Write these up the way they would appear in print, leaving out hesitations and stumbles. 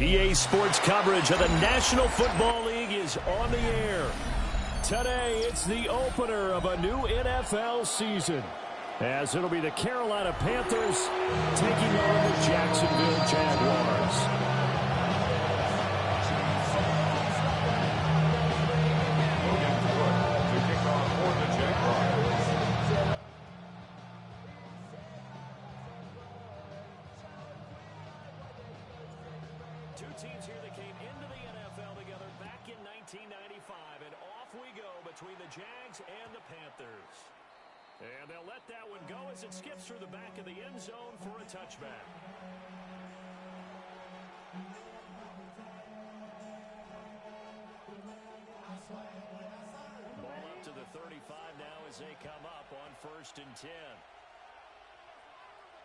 EA Sports coverage of the National Football League is on the air. Today, it's the opener of a new NFL season, as it'll be the Carolina Panthers taking on the Jacksonville Jaguars. Two teams here that came into the NFL together back in 1995, and off we go between the Jags and the Panthers. And they'll let that one go as it skips through the back of the end zone for a touchback. Ball up to the 35 now as they come up on 1st and 10.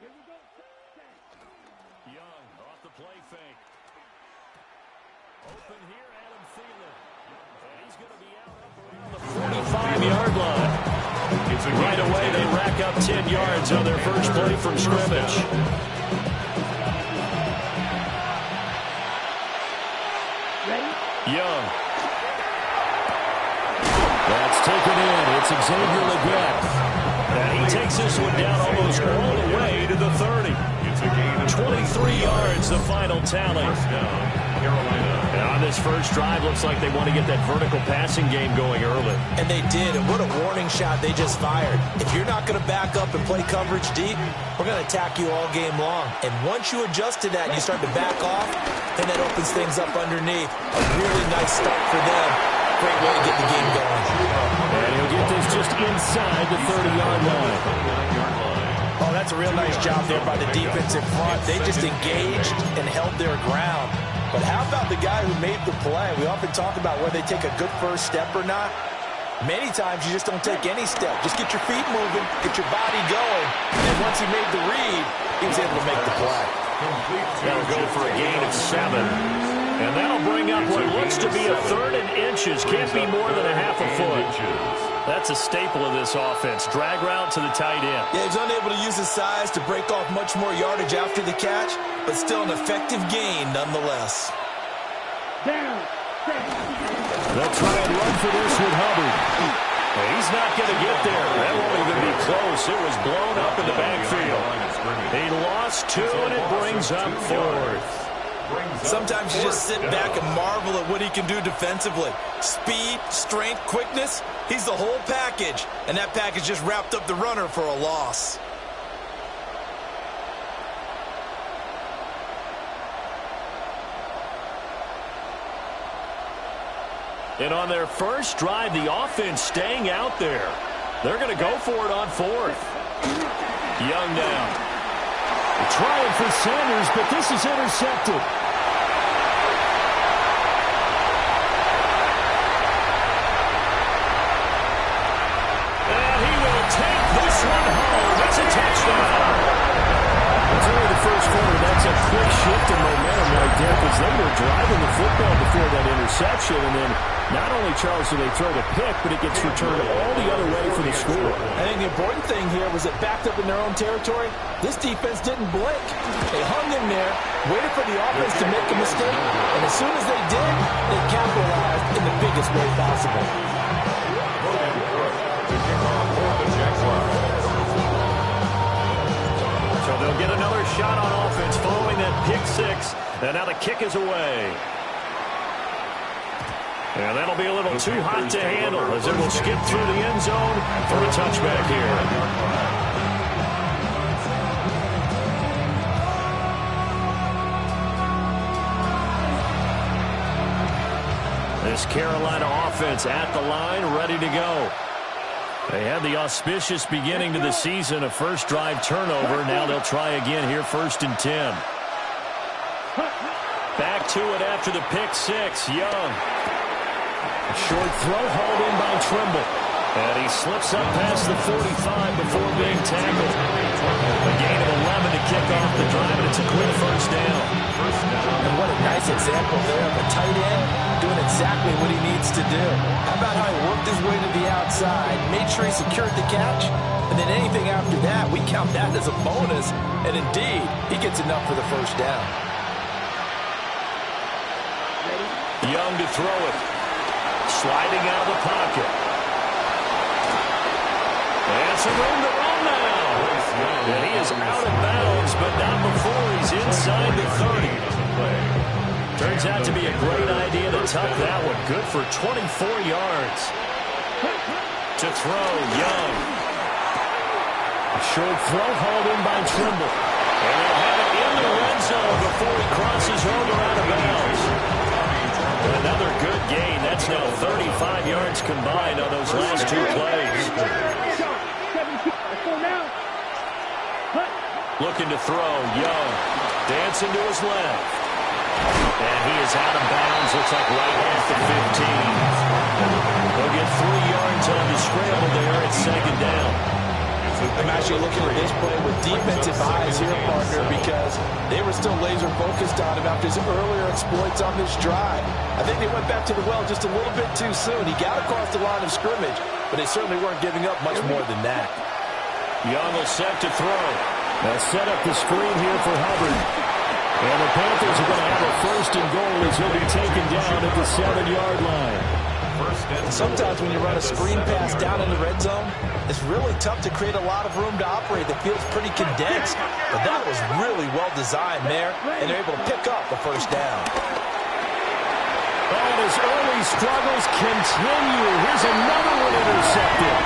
Here we go. Young off the play fake. Open here, Adam Thielen. And he's going to be out around the 45-yard line. Right away, they rack up 10 yards on their first play from scrimmage. Young. That's taken in. It's Xavier Legette. And he takes this one down almost all the way to the 30. 23 yards, the final tally. And on this first drive, looks like they want to get that vertical passing game going early. And they did, and what a warning shot they just fired. If you're not going to back up and play coverage deep, we're going to attack you all game long. And once you adjust to that and you start to back off, then that opens things up underneath. A really nice start for them. Great way to get the game going. And he'll get this just inside the 30-yard line. Oh, that's a real nice job there by the defense in front. They just engaged and held their ground. But how about the guy who made the play? We often talk about whether they take a good first step or not. Many times you just don't take any step. Just get your feet moving, get your body going. And then once he made the read, he was able to make the play. That'll go for a gain of 7. And that'll bring up what looks to be a 3rd and inches. Can't be more than a half a foot. That's a staple of this offense. Drag route to the tight end. Yeah, he's unable to use his size to break off much more yardage after the catch, but still an effective gain nonetheless. They'll try and run for this with Hubbard. He's not going to get there. That won't even be close. It was blown up in the backfield. He lost 2, and it brings up 4th. Sometimes you just sit back and marvel at what he can do defensively. Speed, strength, quickness, he's the whole package. And that package just wrapped up the runner for a loss. And on their first drive, the offense staying out there. They're going to go for it on 4th. Young now. Trying for Sanders, but this is intercepted. And he will take this one home. That's a touchdown. It's only the first quarter. That's a quick shift in momentum right there because they were driving the football before that interception. And then not only, Charles, do they throw the pick, but it gets returned all the other way for the score. I think the important thing here was that backed up in their own territory, this defense didn't blink. They hung in there, waited for the offense to make a mistake, and as soon as they did, they capitalized in the biggest way possible. So they'll get another shot on offense following that pick 6, and now the kick is away. And that'll be a little too hot to handle as it will skip through the end zone for a touchback here. This Carolina offense at the line, ready to go. They had the auspicious beginning to the season, a first drive turnover. Now they'll try again here, 1st and 10. Back to it after the pick 6, Young. A short throw hauled in by Trimble. And he slips up past the 45 before being tackled. A gain of 11 to kick off the drive, and it's a quick first down. And what a nice example there of a tight end doing exactly what he needs to do. How about how he worked his way to the outside, made sure he secured the catch, and then anything after that, we count that as a bonus. And indeed, he gets enough for the first down. Young to throw it. Sliding out of the pocket. And some room to run now. And he is out of bounds, but not before he's inside the 30. Turns out to be a great idea to tuck that one. Good for 24 yards. To throw, Young. A short throw hauled in by Trimble. And they'll have it in the red zone before he crosses over out of bounds. Another good gain. That's now 35 yards combined on those last two plays. Looking to throw, Young. Dancing to his left. And he is out of bounds. Looks like right at the 15. They'll get 3 yards on the scramble there at second down. I'm actually looking at this play with defensive eyes here, partner, because they were still laser focused on him after his earlier exploits on this drive. I think they went back to the well just a little bit too soon. He got across the line of scrimmage, but they certainly weren't giving up much more than that. Young will set to throw. They'll set up the screen here for Hubbard. And the Panthers are going to have a first and goal as he'll be taken down at the 7-yard line. And sometimes when you run a screen pass down in the red zone, it's really tough to create a lot of room to operate. The field's pretty condensed, but that was really well designed there, and they're able to pick up the first down. And his early struggles continue. Here's another one intercepted.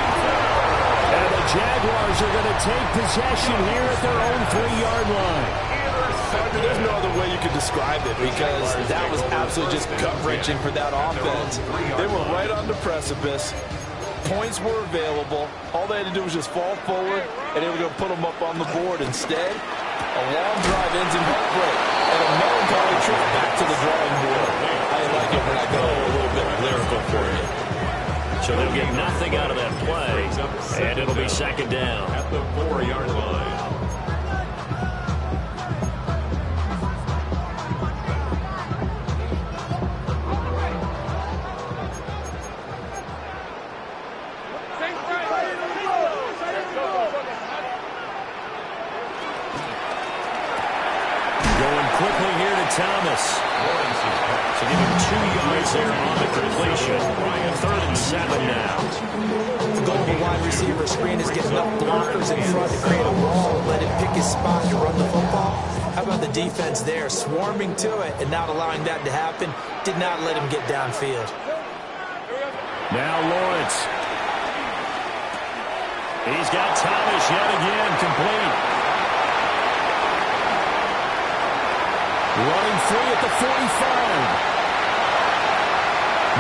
And the Jaguars are going to take possession here at their own 3-yard line. There's no other way you could describe it because that was absolutely just gut-wrenching for that offense. They were right on the precipice. Points were available. All they had to do was just fall forward, and they were going to put them up on the board. Instead, a long drive ends in heartbreak and a melancholy trip back to the drawing board. I like it when I go a little bit lyrical for you. So they'll get nothing out of that play, and it'll be second down. At the 4-yard line. Quickly here to Thomas. So give him 2 yards there on the completion. 3rd and 7 now. The goal of a wide receiver screen is get enough blockers in front to create a wall, let him pick his spot to run the football. How about the defense there, swarming to it and not allowing that to happen? Did not let him get downfield. Now Lawrence. He's got Thomas yet again, complete. Running free at the 45.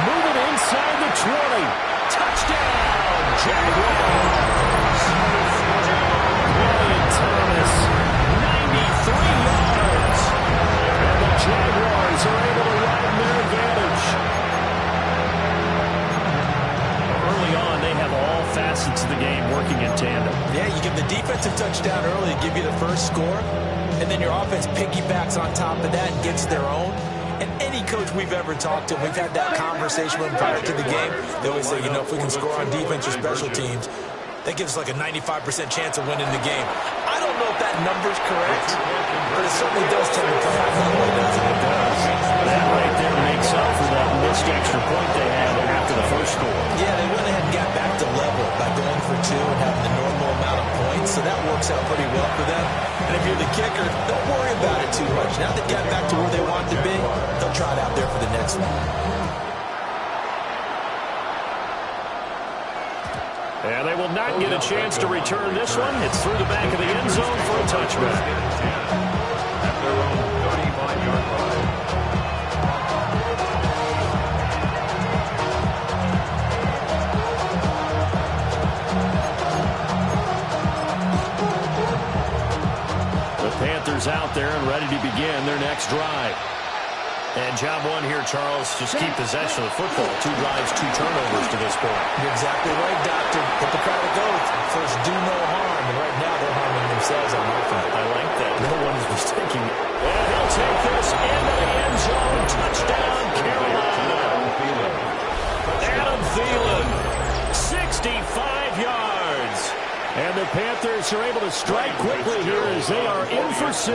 Moving inside the 20. Touchdown, Jaguars. Brian Thomas, 93 yards. And the Jaguars are able to widen their advantage. Early on, they have all facets of the game working in tandem. Yeah, you give the defensive touchdown early to give you the first score. And then your offense piggybacks on top of that and gets their own. And any coach we've ever talked to, we've had that conversation with them prior to the game. They always say, you know, if we can score on defense or special teams, that gives us like a 95% chance of winning the game. I don't know if that number's correct, but it certainly does tend to come out that way, doesn't it? That right there makes up for that missed extra point they had after the first score. Yeah, they went ahead and got back to level by going for 2 and having the normal amount of points, so that works out pretty well for them. And if you're the kicker, don't worry about it too much. Now they've got back to where they want to be, they'll try it out there for the next one. And they will not get a chance to return this one. It's through the back of the end zone for a touchback. At their own 35-yard line. The Panthers out there and ready to begin their next drive. And job one here, Charles, just keep possession of the football. 2 drives, 2 turnovers to this point. You're exactly right, Doctor. Hippocratic oath. First, do no harm. And right now, they're harming themselves on offense. I like that. No one is mistaking it. And he'll take this into the end zone. Touchdown, Carolina. Adam Thielen, 65 yards. And the Panthers are able to strike quickly here as they are in for 6.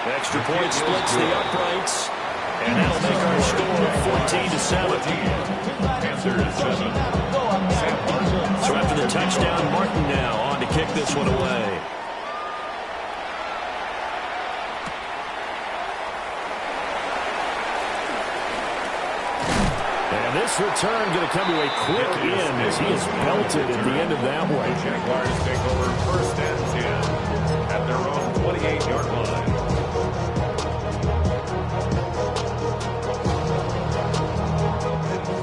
Extra point splits the uprights. And that'll make our score 14-7. So after the touchdown, Martin now on to kick this one away. And this return going to come to a quick end as he is belted at the end of that one. Jaguars take over 1st and 10 at their own 28-yard line.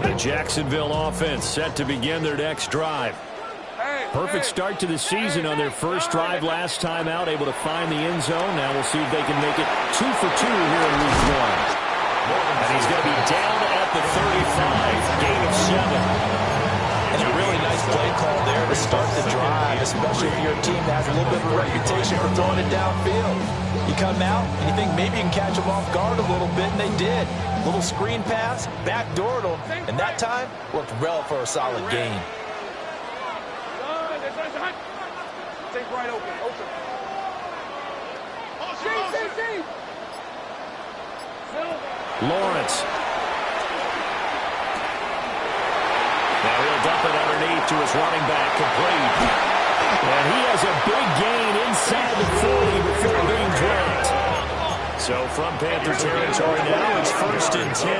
The Jacksonville offense set to begin their next drive. Perfect start to the season on their first drive last time out, able to find the end zone. Now we'll see if they can make it 2 for 2 here in week 1. And he's going to be down at the 35, gain of 7. And a really nice play call there to start the drive, especially if your team has a little bit of a reputation for throwing it downfield. You come out and you think maybe you can catch them off guard a little bit, and they did. Little screen pass, backdoored them, and that time worked well for a solid gain. Take right open. Lawrence. Now he'll dump it underneath to his running back, complete. And he has a big gain inside the 40 before being dropped. So from Panther territory now, it's 1st and 10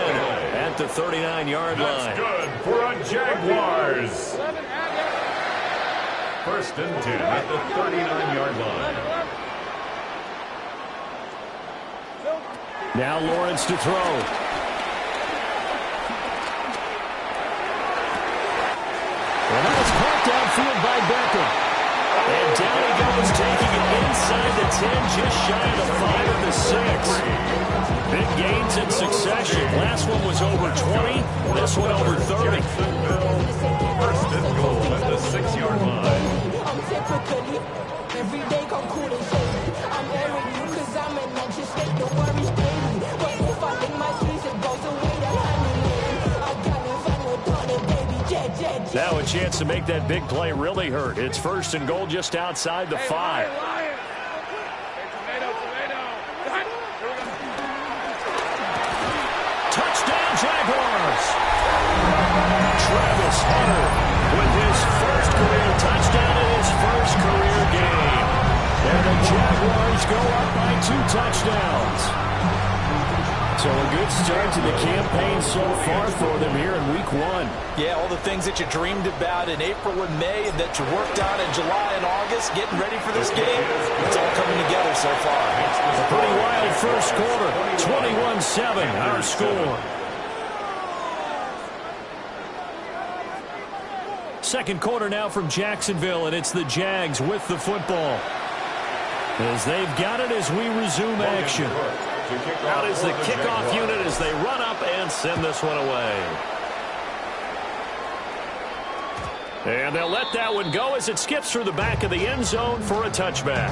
at the 39-yard line. That's good for a Jaguars. 1st and 10 at the 39-yard line. Now Lawrence to throw. And that was caught downfield by Beckham. And down he goes, taking it inside the 10, just shy of the 5 of the 6. Big gains in succession. Last one was over 20. This one over 30. 1st and goal at the 6-yard line. Every day come cool and shady. I'm airing you cause I'm an anxious state. Don't worry, baby. But if I think my keys, it goes away to honeymoon. I got it from the daughter, baby. Jet. Now a chance to make that big play really hurt. It's 1st and goal just outside the 5. Touchdown, Jaguars! Travis Hunter with his first career touchdown in his first career game. And the Jaguars go up by 2 touchdowns. So a good start to the campaign so far for them here in week 1. Yeah, all the things that you dreamed about in April and May and that you worked on in July and August, getting ready for this game, it's all coming together so far. A pretty wild first quarter, 21-7, our score. Second quarter now from Jacksonville, and it's the Jags with the football. As they've got it as we resume action. Out is the kickoff unit as they run up and send this one away. And they'll let that one go as it skips through the back of the end zone for a touchback.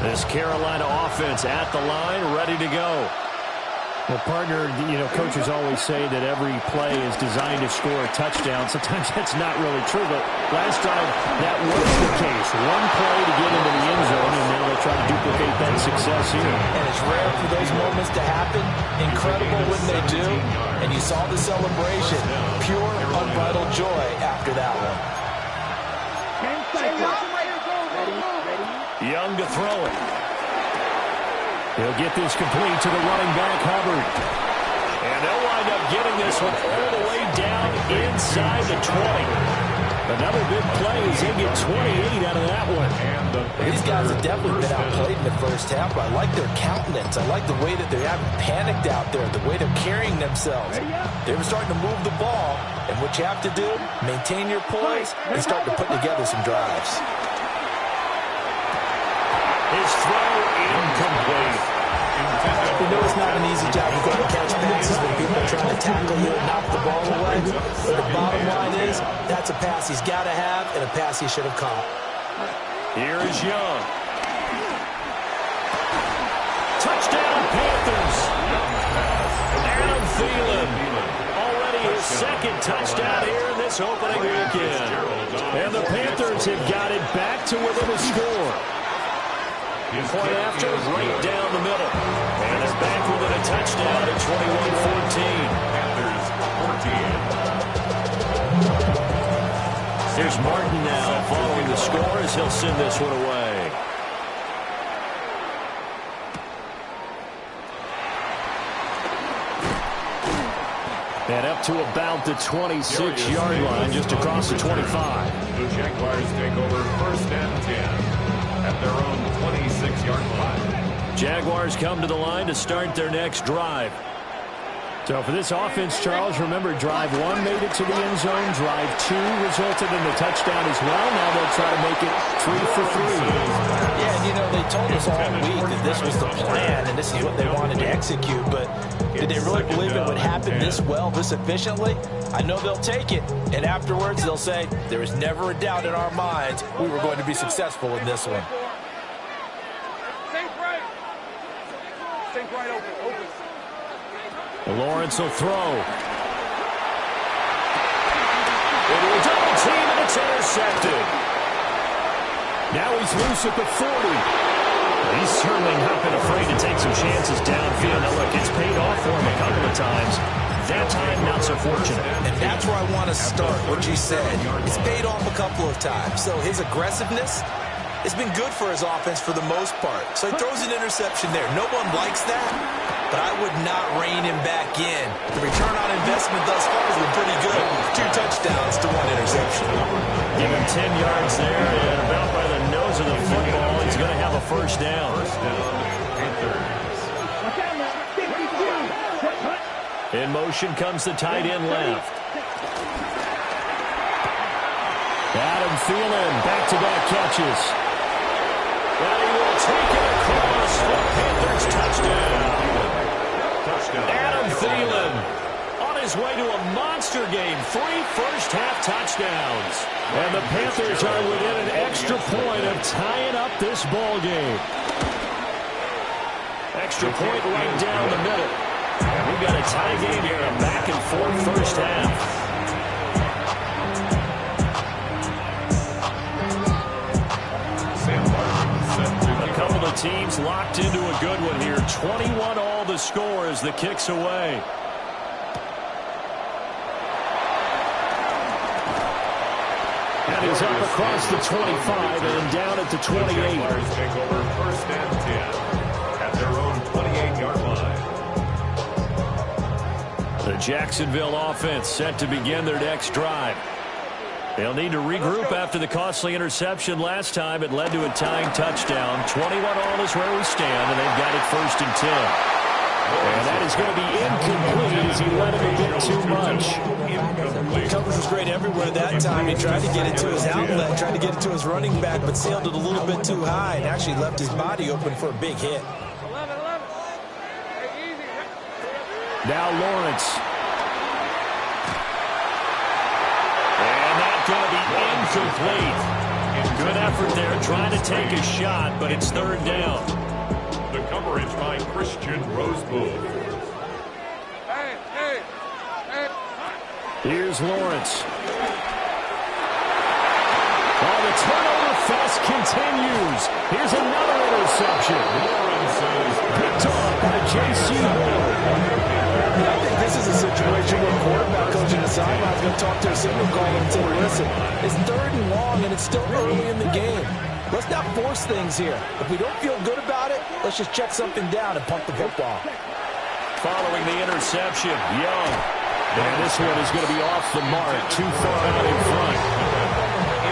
This Carolina offense at the line, ready to go. Well, partner, coaches always say that every play is designed to score a touchdown. Sometimes that's not really true, but last time that was the case. One play to get into the end zone, and now they try to duplicate that success here. And it's rare for those moments to happen. Incredible when they do. And you saw the celebration. Pure, unbridled joy after that one. Young to throw it. He'll get this complete to the running back, Hubbard. And they'll wind up getting this one all the way down inside the 20. Another big play as they get 28 out of that one. These guys have definitely been outplayed in the first half, but I like their countenance. I like the way that they haven't panicked out there, the way they're carrying themselves. They were starting to move the ball, and what you have to do, maintain your poise and start to put together some drives. His throw incomplete. We know it's not an easy job to go and catch passes when people are trying to tackle you and knock the ball away. But the bottom line is, that's a pass he's got to have and a pass he should have caught. Here is Young. Panthers. Adam Thielen. Already his second touchdown here in this opening weekend. And the Panthers have got it back to within a score. Point after, right down the middle. And they're back within a touchdown at 21-14. Panthers 14. Here's Martin now following the score as he'll send this one away. And up to about the 26-yard line, just across the 25. The Jaguars take over 1st and 10 at their own 26-yard line. Jaguars come to the line to start their next drive. So for this offense, Charles, remember drive 1 made it to the end zone. Drive 2 resulted in the touchdown as well. Now they'll try to make it 3 for 3. Yeah, and you know, they told us all week that this was the plan and this is what they wanted to execute, but did they really believe it would happen this well, this efficiently? I know they'll take it, and afterwards they'll say, there was never a doubt in our minds we were going to be successful in this one. Think right. Think right open. Lawrence will throw. It will double team, and it's intercepted. Now he's loose at the 40. He's certainly not been afraid to take some chances downfield. Now look, it's paid off for him a couple of times. That time, not so fortunate. And that's where I want to start, what you said. It's paid off a couple of times. So his aggressiveness, it's been good for his offense for the most part. So he throws an interception there. No one likes that, but I would not rein him back in. The return on investment thus far has been pretty good. 2 touchdowns to 1 interception. Give him 10 yards there, and about by the nose of the football, he's going to have a first down. Panthers. In motion comes the tight end left. Adam Thielen, back-to-back catches. And he will take it across for Panthers touchdown. Adam Thielen on his way to a monster game. 3 first-half touchdowns. And the Panthers are within an extra point of tying up this ball game. Extra point right down the middle. And we've got a tie game here, a back-and-forth first half. A couple of teams locked into a good one here. 21 all the score as the kick's away. And he's up across the 25 and down at the 28. The Jaguars take over 1st and 10 at their own 28-yard line. The Jacksonville offense set to begin their next drive. They'll need to regroup after the costly interception last time. It led to a tying touchdown. 21 all is where we stand, and they've got it 1st and 10. And that is going to be incomplete as he let him a bit too much. Coverage was great everywhere that time. He tried to get it to his outlet, tried to get it to his running back, but sailed it a little bit too high and actually left his body open for a big hit. 11. Hey, easy. Now Lawrence. And that's going to be incomplete. Good effort there trying to take a shot, but it's 3rd down. The coverage by Christian Rosebud. Hey. Here's Lawrence. Oh, the turnover fest continues. Here's another interception. Lawrence is picked off by J.C. Horn. I think this is a situation where quarterback coach in the sideline is going to talk to a signal caller and say, listen, it's 3rd and long and it's still early in the game. Let's not force things here. If we don't feel good about it, let's just check something down and pump the football. Following the interception, Young. And this one is going to be off the mark, too far out in front.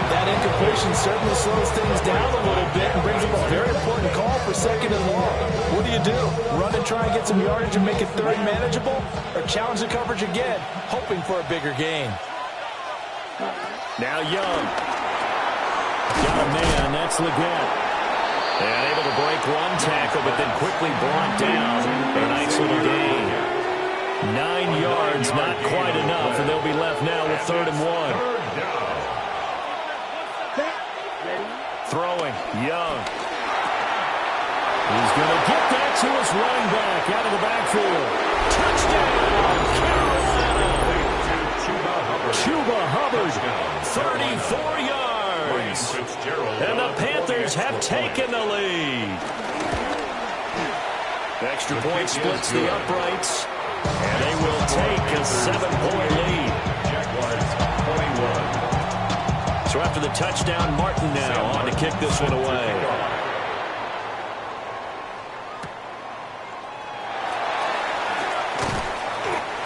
That incompletion certainly slows things down a little bit and brings up a very important call for 2nd and long. What do you do? Run and try and get some yardage and make it 3rd manageable? Or challenge the coverage again, hoping for a bigger gain? Now Young. Got a man, that's Leggett. And able to break one tackle, but then quickly brought down for a nice little gain. 9 yards, not quite enough, and they'll be left now with 3rd and 1. Throwing, Young. He's going to get that to his running back out of the backfield. Touchdown, Carolina. Chuba Hubbard, 34 yards. And the Panthers have taken the lead. Extra point splits the uprights. And they will take a 7-point lead. Jaguars 21. So after the touchdown, Martin now on to kick this one away.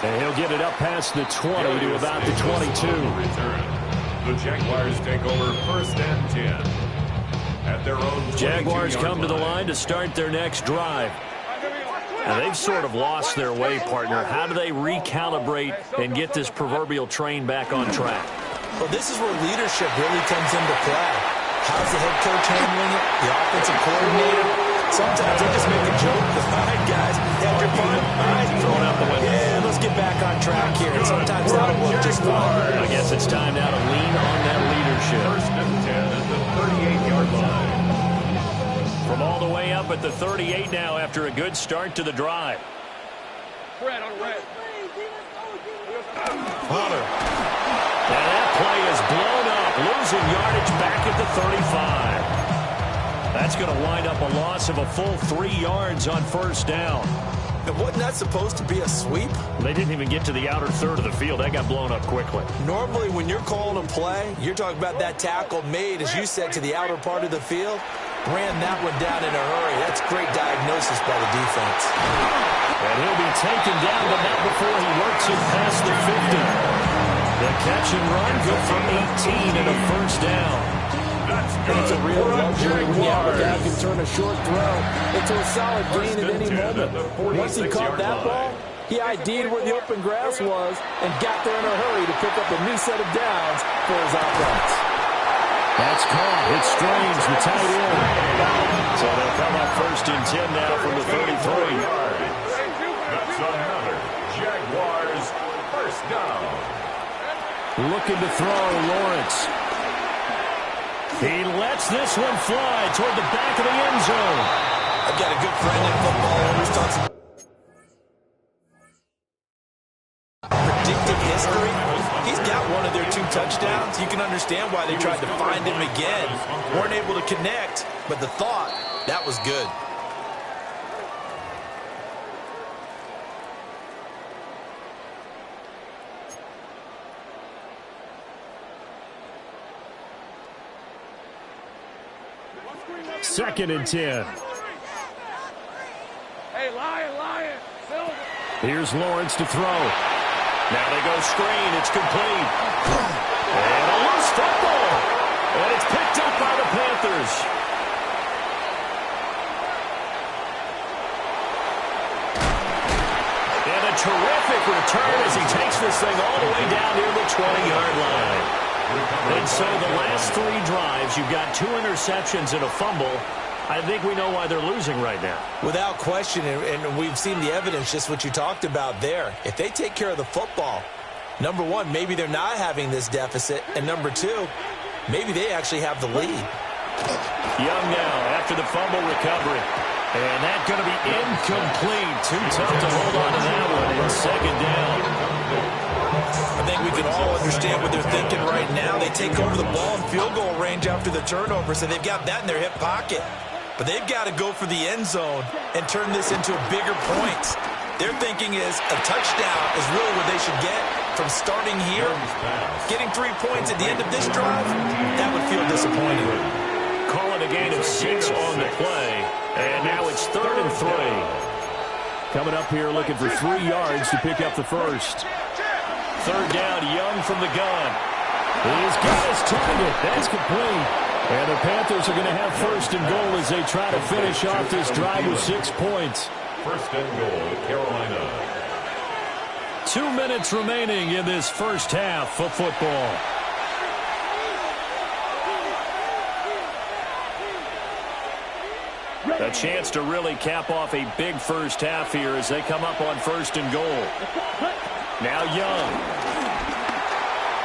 And he'll get it up past the 20 to about the 22. The Jaguars take over 1st and 10. At their own Jaguars come to the line line to start their next drive. Now, they've sort of lost their way, partner. How do they recalibrate and get this proverbial train back on track? Well, this is where leadership really comes into play. How's the head coach handling it? The offensive coordinator? Sometimes they just make a joke. All right, guys, after fun, all right, throwing out the window. Yeah, let's get back on track here. And sometimes that'll work just fine. I guess it's time now to lean on that leadership. 1st and 10 at the 38-yard line. From all the way up at the 38 now after a good start to the drive. Red on red. Hunter. And that play is blown up, losing yardage back at the 35. That's going to wind up a loss of a full 3 yards on 1st down. And wasn't that supposed to be a sweep? They didn't even get to the outer third of the field. That got blown up quickly. Normally, when you're calling a play, you're talking about that tackle made, as you said, to the outer part of the field. Ran that one down in a hurry. That's great diagnosis by the defense. And he'll be taken down, but not before he works it past the 50. The catch and run, good for 18 and a 1st down. It's a real luxury when you have a guy who can turn a short throw into a solid gain at any moment. Once he caught that ball, he ID'd where the open grass was and got there in a hurry to pick up a new set of downs for his offense. That's caught. It's Strange, the tight end. So they'll come up 1st and 10 now from the 33. That's another Jaguars 1st down. Looking to throw, Lawrence. He lets this one fly toward the back of the end zone. I've got a good friend in football who always talks about predictive history. He's got one of their 2 touchdowns. You can understand why they tried to find him again. Weren't able to connect, but the thought, that was good. Second and 10. Hey, Lion, Silver. Here's Lawrence to throw. Now they go screen. It's complete. And a loose football. And it's picked up by the Panthers. And a terrific return as he takes this thing all the way down near the 20-yard line. And so the last 3 drives, you've got 2 interceptions and a fumble. I think we know why they're losing right now. Without question, and we've seen the evidence, just what you talked about there. If they take care of the football, number 1, maybe they're not having this deficit, and number 2, maybe they actually have the lead. Young now after the fumble recovery. And that's going to be incomplete. Too tough to hold on to that one in 2nd down. I think we can all understand what they're thinking right now. They take over the ball in field goal range after the turnover, so they've got that in their hip pocket. But they've got to go for the end zone and turn this into bigger points. Their thinking is a touchdown is really what they should get from starting here. Getting 3 points at the end of this drive, that would feel disappointing. Call it a gain of 6 on the play. And now it's 3rd and 3. Coming up here looking for 3 yards to pick up the first. 3rd down, Young from the gun. He's got his target. That's complete. And the Panthers are going to have 1st and goal as they try to finish off this drive with 6 points. 1st and goal, Carolina. 2 minutes remaining in this first half of football. A chance to really cap off a big first half here as they come up on 1st and goal. Now Young.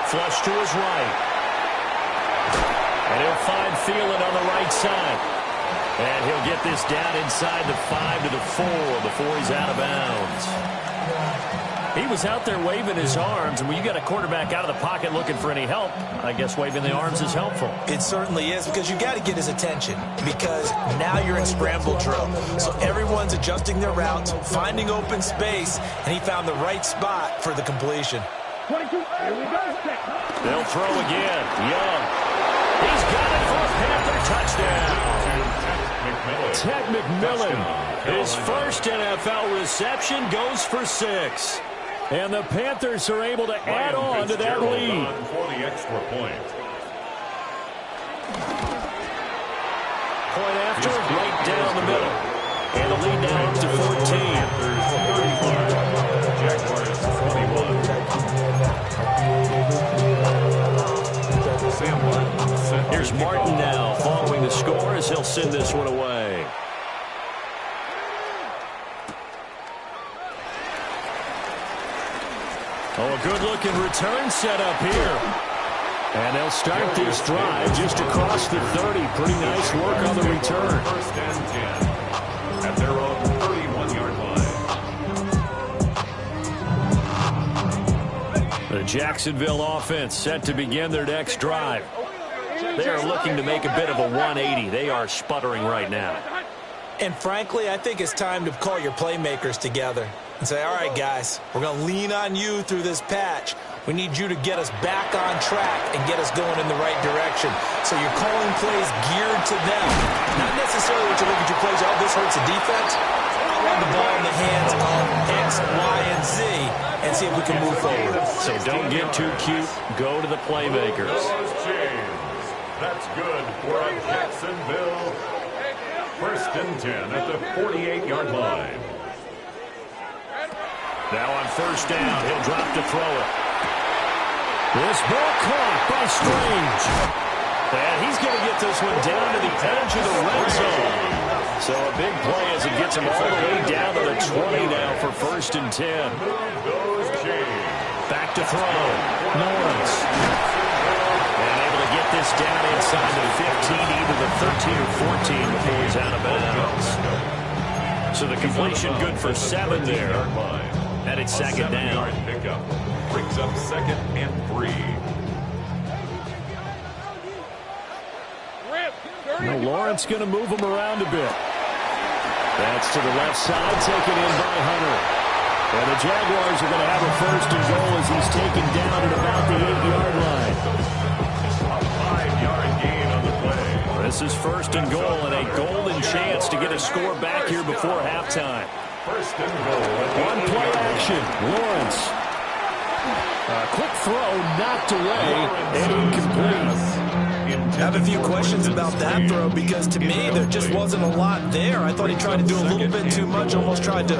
Flush to his right. And he'll find Thielen on the right side. And he'll get this down inside the 5 to the 4 before he's out of bounds. He was out there waving his arms, and when you got a quarterback out of the pocket looking for any help, I guess waving the arms is helpful. It certainly is, because you got to get his attention, because now you're in scramble drill. So everyone's adjusting their routes, finding open space, and he found the right spot for the completion. 22, here we go. They'll throw again. Young. He's got it for a Panther touchdown. Ted McMillan, his first NFL reception, goes for 6. And the Panthers are able to add on to that lead. For the extra point. Point after, right down the middle. And the lead now up to 14. Jaguars 21. Here's Martin now following the score as he'll send this one away. Oh, a good-looking return set up here. And they'll start this drive just across the 30. Pretty nice work on the return. First and 10 at their own 31-yard line. The Jacksonville offense set to begin their next drive. They are looking to make a bit of a 180. They are sputtering right now. And frankly, I think it's time to call your playmakers together and say, all right, guys, we're going to lean on you through this patch. We need you to get us back on track and get us going in the right direction. So you're calling plays geared to them. Not necessarily what you look at your plays, oh, this hurts the defense. I want the ball in the hands of X, Y, and Z and see if we can move forward. So don't get too cute. Go to the playmakers. Those chains. That's good for a Jacksonville. First and 10 at the 48-yard line. Now on first down, he'll drop to throw it. This ball caught by Strange. And he's going to get this one down to the edge of the red zone. So a big play as it gets him all the way down to the 20 now for first and 10. Those chains. Back to throw. Lawrence. And able to get this down inside the 15, either the 13 or 14 before he's out of bounds. So the completion good for 7 there. And it's second down. Pickup brings up second and 3. Now Lawrence going to move him around a bit. That's to the left side, taken in by Hunter. And the Jaguars are going to have a first and goal as he's taken down at about the 8-yard line. A 5-yard gain on the play. This is first and goal and a golden chance to get a score back here before halftime. First and goal. One play action. Lawrence. A quick throw, knocked away, and incomplete. I have a few questions about that throw because to me there just wasn't a lot there. I thought he tried to do a little bit too much, almost tried to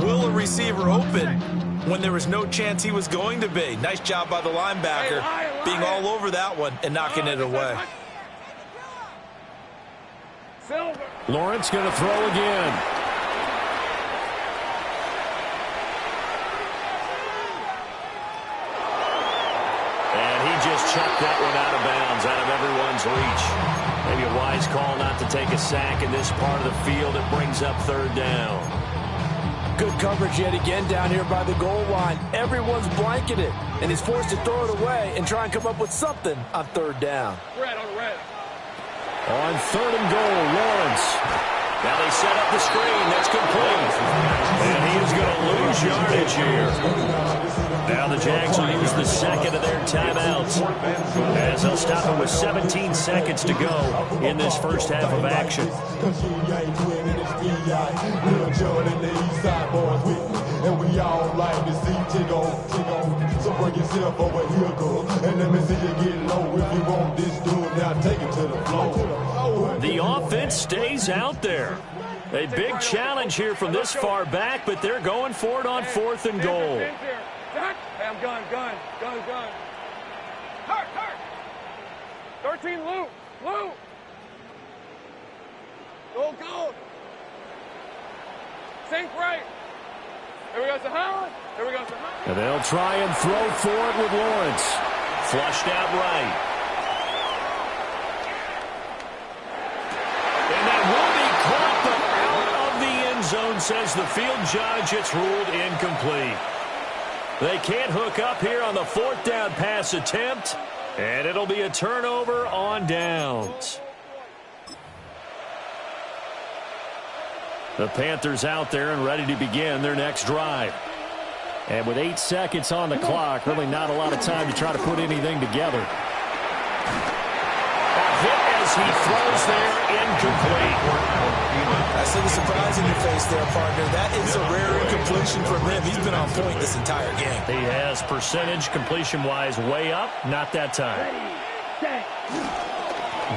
will a receiver open when there was no chance he was going to be. Nice job by the linebacker being all over that one and knocking it away. Lawrence going to throw again. Just chucked that one out of bounds, out of everyone's reach. Maybe a wise call not to take a sack in this part of the field. It brings up third down. Good coverage yet again down here by the goal line. Everyone's blanketed, and he's forced to throw it away and try and come up with something on third down. Red on red. On third and goal, Lawrence. Now they set up the screen. That's complete. And he is going to lose yardage here. Now the Jags will use the second of their timeouts as they'll stop it with 17 seconds to go in this first half of action. And we all like to see Tigo. So bring yourself over here, girl. And let me see you get low. If you want this dude, now take it to the floor. The offense stays out there. A big challenge here from this far back, but they're going for it on fourth and goal. Hey, I'm gun. Hurt. 13, Lou. Go. Sink right. There we go, Sahara. And they'll try and throw for it with Lawrence. Flushed out right. And that will be zone, says the field judge. It's ruled incomplete. They can't hook up here on the fourth down pass attempt, and it'll be a turnover on downs. The Panthers out there and ready to begin their next drive. And with 8 seconds on the clock, really not a lot of time to try to put anything together. A hit as he throws there, incomplete. I see the surprise in your face there, partner. That is a rare incompletion from him. He's been on point this entire game. He has percentage completion-wise way up. Not that time.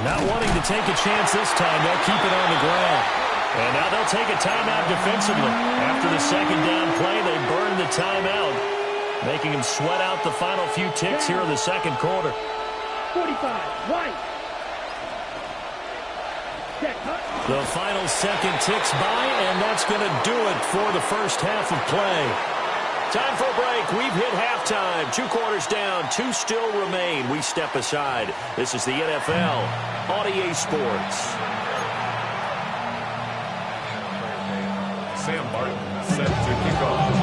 Not wanting to take a chance this time. They'll keep it on the ground. And now they'll take a timeout defensively. After the second down play, they burn the timeout, making him sweat out the final few ticks here in the second quarter. 45, right. The final second ticks by, and that's going to do it for the first half of play. Time for a break. We've hit halftime. 2 quarters down, 2 still remain. We step aside. This is the NFL on EA Sports. Sam Barton set to kick off.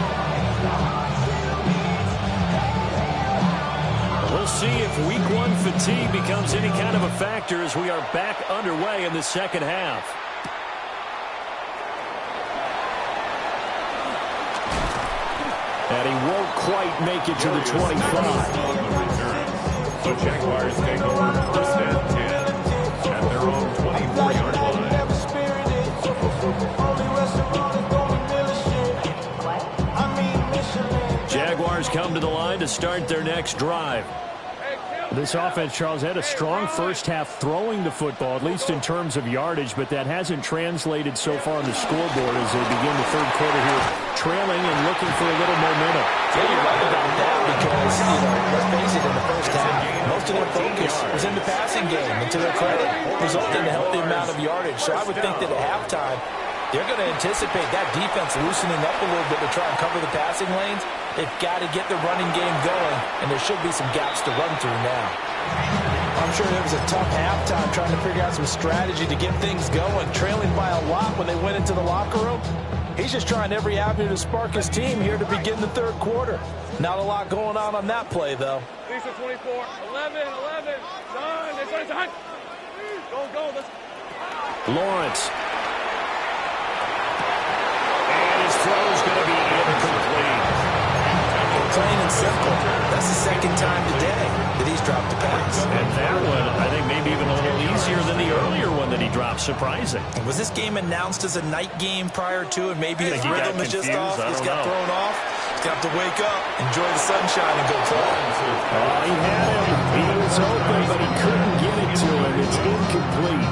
We'll see if week 1 fatigue becomes any kind of a factor as we are back underway in the second half. And he won't quite make it to the 25. The Jaguars take over first and 10 at their own 24-yard line. Jaguars come to the line to start their next drive. This offense, Charles, had a strong first half throwing the football, at least in terms of yardage, but that hasn't translated so far on the scoreboard as they begin the third quarter here, trailing and looking for a little momentum. Yeah, you're right about that because, let's face it, in the first half, most of their focus was in the passing game, and to their credit, resulted in a healthy amount of yardage. So I would think that at halftime, they're going to anticipate that defense loosening up a little bit to try and cover the passing lanes. They've got to get the running game going, and there should be some gaps to run through now. I'm sure it was a tough halftime trying to figure out some strategy to get things going, trailing by a lot when they went into the locker room. He's just trying every avenue to spark his team here to begin the third quarter. Not a lot going on that play, though. Lisa 24, 11, done. It's a hunt. Go, let's Lawrence. And his throw is going to be incomplete. Plain and simple. That's the second time today that he's dropped a pass. And that one, I think, maybe even a little easier than the earlier one that he dropped. Surprising. Was this game announced as a night game prior to, and maybe his rhythm is just off? He's got thrown off. He's got to wake up, enjoy the sunshine, and go play. He had him. He was open, but he couldn't get it to him. It's incomplete.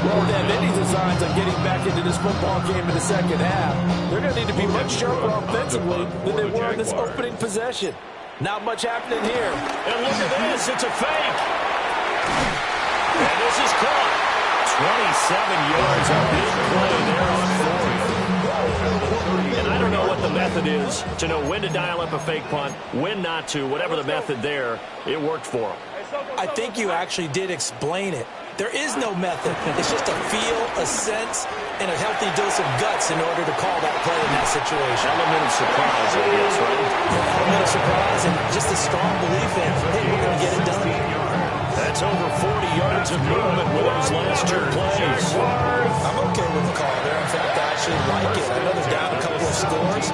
Well, they have any designs on getting back into this football game in the second half. They're going to need to be much sharper offensively than they were in this opening possession. Not much happening here. And look at this. It's a fake. And this is caught. 27 yards on big play there on fourth. And I don't know what the method is to know when to dial up a fake punt, when not to. Whatever the method there, it worked for him. I think you actually did explain it. There is no method. It's just a feel, a sense, and a healthy dose of guts in order to call that play in that situation. Element of surprise, I guess, right? Element of surprise and just a strong belief in, hey, we're going to get it done. That's over 40 yards of movement with those last 2 plays. I'm okay with the call there. In fact, I actually like it. I know they're down a couple of scores,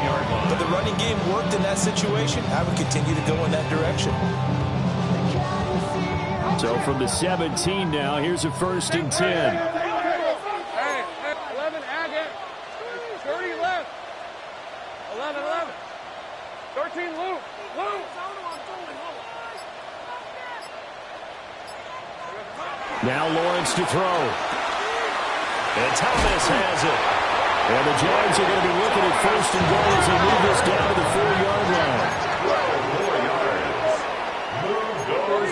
but the running game worked in that situation. I would continue to go in that direction. So from the 17 now, here's a 1st and 10. Hey, 11, Agate. 30 left. 11. 13, Luke. Now Lawrence to throw. And Thomas has it. And the Jags are going to be looking at 1st and goal as they move this down to the 4-yard line.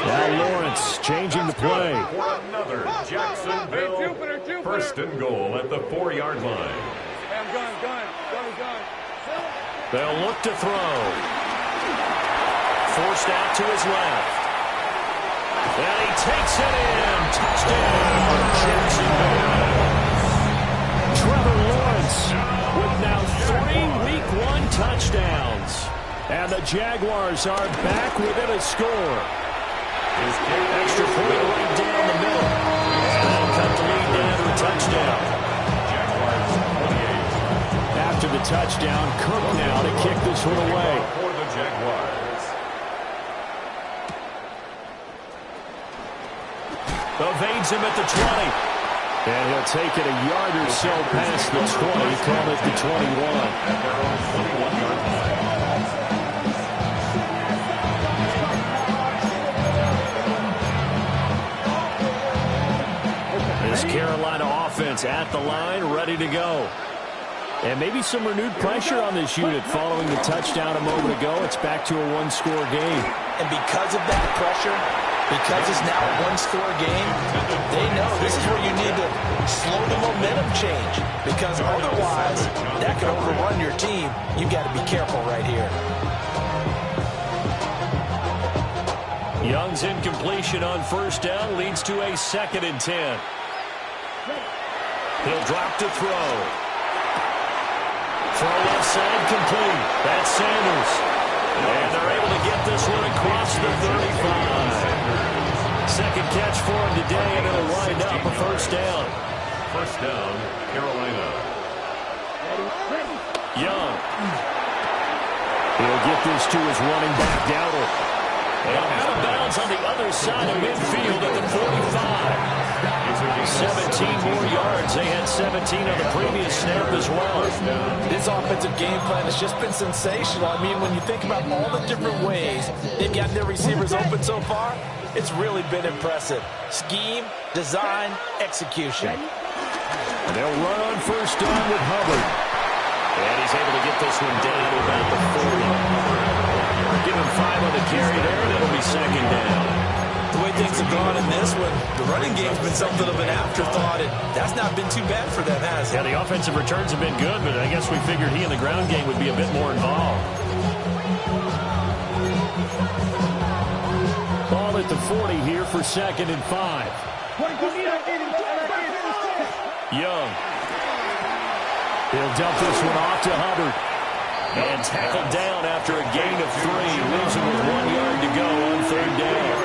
Now Lawrence changing the play. For another Jacksonville first and goal at the 4-yard line. I'm gun. They'll look to throw. Forced out to his left. And he takes it in. Touchdown, Jacksonville. Trevor Lawrence And the Jaguars are back within a score. Extra point right down the middle. That'll cut the lead down to a touchdown. After the touchdown, Cook now to kick this one away. For the Jaguars. Evades him at the 20. And he'll take it a yard or so past the 20, call it the 21. This Carolina offense at the line, ready to go. And maybe some renewed pressure on this unit following the touchdown a moment ago. It's back to a one-score game. And because of that pressure, because it's now a one-score game, they know this is where you need to slow the momentum change. Because otherwise, that can overrun your team. You've got to be careful right here. Young's incompletion on first down leads to a 2nd and 10. He'll drop to throw. Throw left side complete. That's Sanders. And they're able to get this one across the 35. Second catch for him today, and it'll wind up a first down. First down, Carolina. Young. He'll get this to his running back, Dowdle. And out of bounds on the other side of midfield at the 45. 17 more yards. They had 17 on the previous snap as well. This offensive game plan has just been sensational. I mean, when you think about all the different ways they've gotten their receivers open so far, it's really been impressive. Scheme, design, execution. And they'll run on first down with Hubbard. And he's able to get this one down to about the 40. Give him 5 on the carry there, and it'll be second down. The way things have gone in this one, the running game's been something of an afterthought, and that's not been too bad for them, has it? Yeah, the offensive returns have been good, but I guess we figured he in the ground game would be a bit more involved. Ball at the 40 here for 2nd and 5. Young. He'll dump this one off to Hubbard. And tackled down after a gain of 3. Leaves him with 1 yard to go on third down.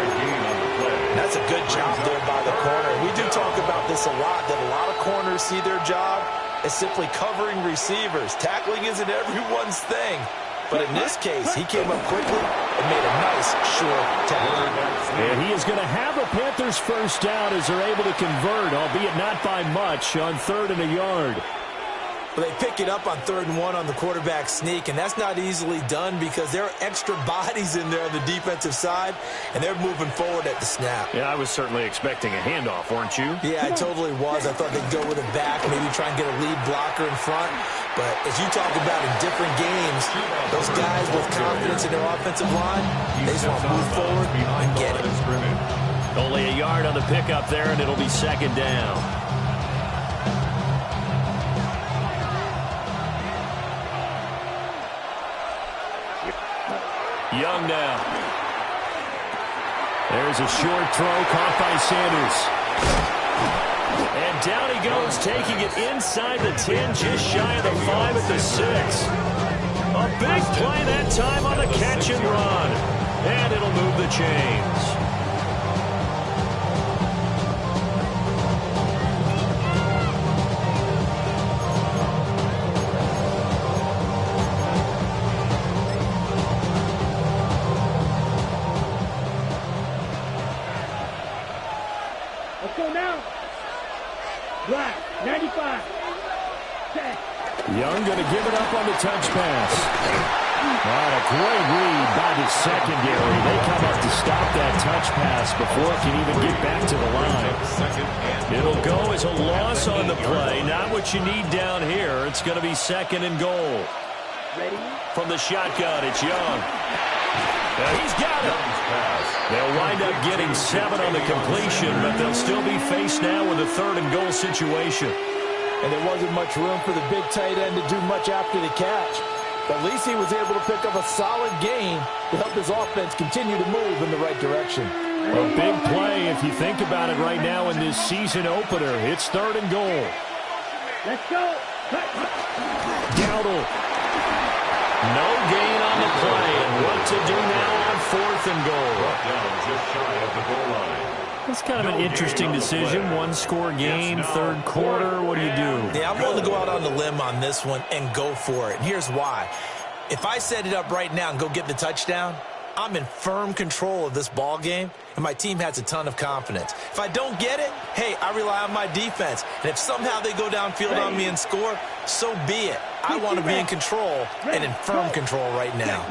That's a good job there by the corner. We do talk about this a lot, that a lot of corners see their job as simply covering receivers. Tackling isn't everyone's thing. But in this case, he came up quickly and made a nice, short tackle. And he is going to have a Panthers first down as they're able to convert, albeit not by much, on 3rd and a yard. Well, they pick it up on 3rd and 1 on the quarterback sneak, and that's not easily done because there are extra bodies in there on the defensive side, and they're moving forward at the snap. Yeah, I was certainly expecting a handoff, weren't you? Yeah, I totally was. I thought they'd go with it back, maybe try and get a lead blocker in front. But as you talk about in different games, those guys with confidence in their offensive line, they just want to move forward and get it. Only a yard on the pickup there, and it'll be second down. Young now. There's a short throw caught by Sanders. And down he goes, taking it inside the 10, just shy of the 5 at the 6. A big play that time on the catch and run. And it'll move the chains. Let's go now. Black, 95. Young going to give it up on the touch pass. Right, a great read by the secondary. They come up to stop that touch pass before it can even get back to the line. It'll go as a loss on the play. Not what you need down here. It's going to be 2nd and goal. From the shotgun, it's Young. He's got it. They'll wind up getting 7 on the completion, but they'll still be faced now with a 3rd and goal situation. And there wasn't much room for the big tight end to do much after the catch. But at least he was able to pick up a solid gain to help his offense continue to move in the right direction. A big play if you think about it right now in this season opener. It's 3rd and goal. Let's go. Dowdle. No gain on the play, and what to do now on 4th and goal. Down just shy of the goal line. That's kind of an interesting decision. One-score game, 3rd quarter. What do you do? Yeah, I'm willing to go out on the limb on this one and go for it. And here's why. If I set it up right now and go get the touchdown, I'm in firm control of this ball game, and my team has a ton of confidence. If I don't get it, hey, I rely on my defense. And if somehow they go downfield on me and score, so be it. I want to be in control and in firm control right now.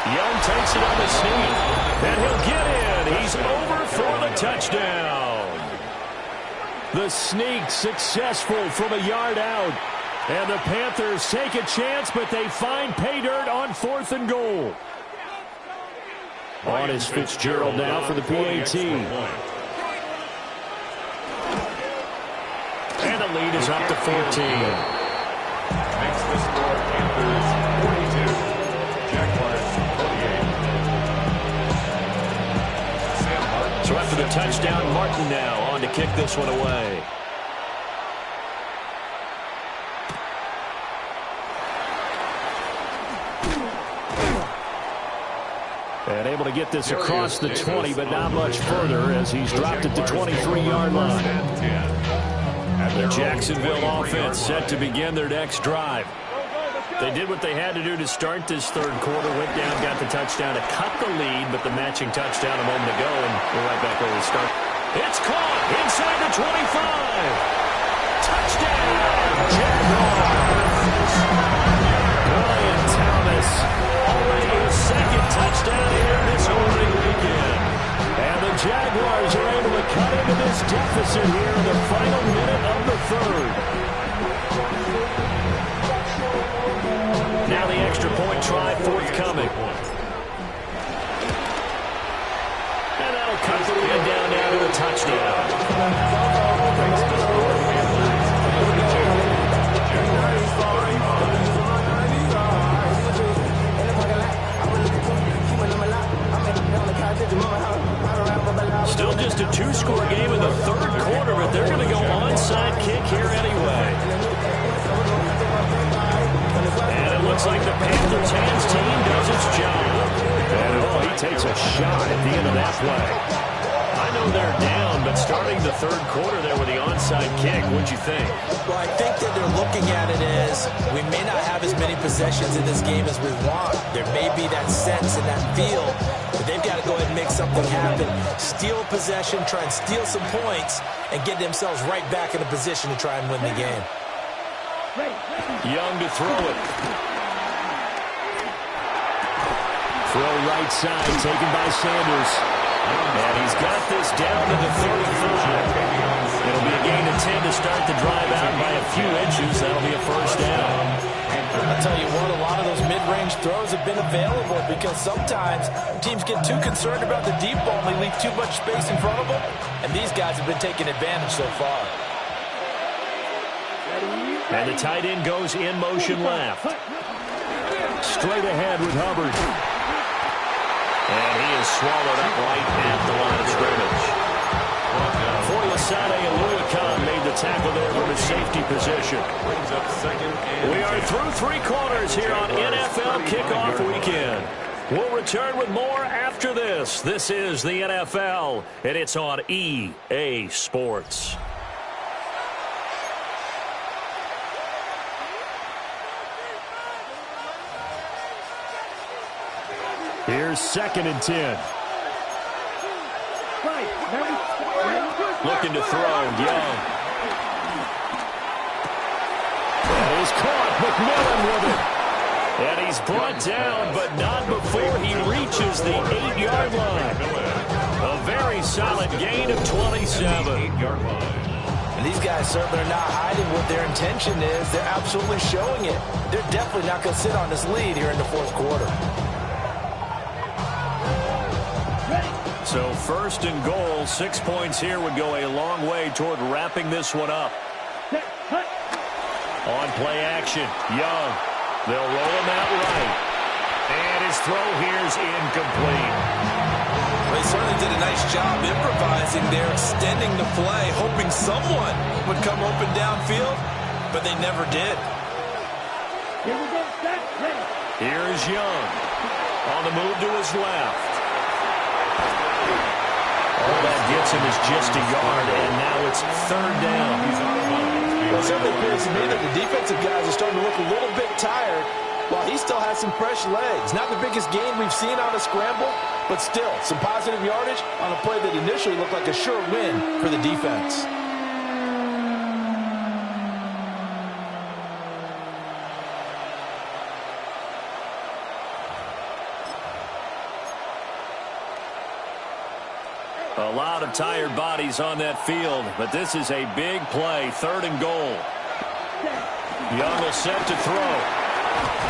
Young takes it on the sneak, and he'll get in. He's over for the touchdown. The sneak successful from a yard out. And the Panthers take a chance, but they find pay dirt on 4th and goal. On is Fitzgerald now for the PAT. And the lead is up to 14. Makes the score Panthers 42. Jaguars 48. So after the touchdown, Martin now on to kick this one away. And able to get this across the 20, but not much further as he's dropped it to 23-yard line. The Jacksonville offense set to begin their next drive. They did what they had to do to start this 3rd quarter, went down, got the touchdown to cut the lead, but the matching touchdown a moment ago, and we're right back where we start. It's caught inside the 25. Touchdown, Jaguars. Brian Thomas, already his 2nd touchdown here this opening weekend. And the Jaguars are able to cut into this deficit here in the final minute of the 3rd. Now the extra point try forthcoming. And that'll cut the lead down now to a touchdown. Still just a 2-score game in the 3rd quarter, but they're going to go onside kick here anyway. And it looks like the Panthers hands team does its job. And he takes a shot at the end of that play. I know they're down, but starting the 3rd quarter there with the onside kick, what'd you think? Well, I think that they're looking at it as we may not have as many possessions in this game as we want. There may be that sense and that feel, but they've got to go ahead and make something happen. Steal possession, try and steal some points, and get themselves right back in a position to try and win the game. Young to throw it. Throw right side, taken by Sanders. And he's got this down to the 35. It'll be a gain of 10 to start the drive out by a few inches. That'll be a 1st down. I'll tell you what, a lot of those mid-range throws have been available because sometimes teams get too concerned about the deep ball and they leave too much space in front of them. And these guys have been taking advantage so far. And the tight end goes in motion left. Straight ahead with Hubbard. And he is swallowed up right at the line of scrimmage. Foyesade and Louis Kahn made the tackle there from his safety position. We are through 3 quarters here on NFL Kickoff Weekend. We'll return with more after this. This is the NFL, and it's on EA Sports. Here's 2nd and 10. Looking to throw, Young. That is caught, McMillan with it. And he's brought down, but not before he reaches the 8-yard line. A very solid gain of 27. And these guys certainly are not hiding what their intention is. They're absolutely showing it. They're definitely not going to sit on this lead here in the 4th quarter. So 1st and goal, 6 points here would go a long way toward wrapping this one up. On play action, Young. They'll roll him out right. And his throw here's incomplete. They certainly did a nice job improvising there, extending the play, hoping someone would come open downfield, but they never did. Here we go, set, ready. Here's Young. On the move to his left. All that gets him is just a yard, and now it's third down. Well, it certainly appears to me that the defensive guys are starting to look a little bit tired while he still has some fresh legs. Not the biggest gain we've seen on a scramble, but still some positive yardage on a play that initially looked like a sure win for the defense. A lot of tired bodies on that field, but this is a big play, third and goal. Young will set to throw.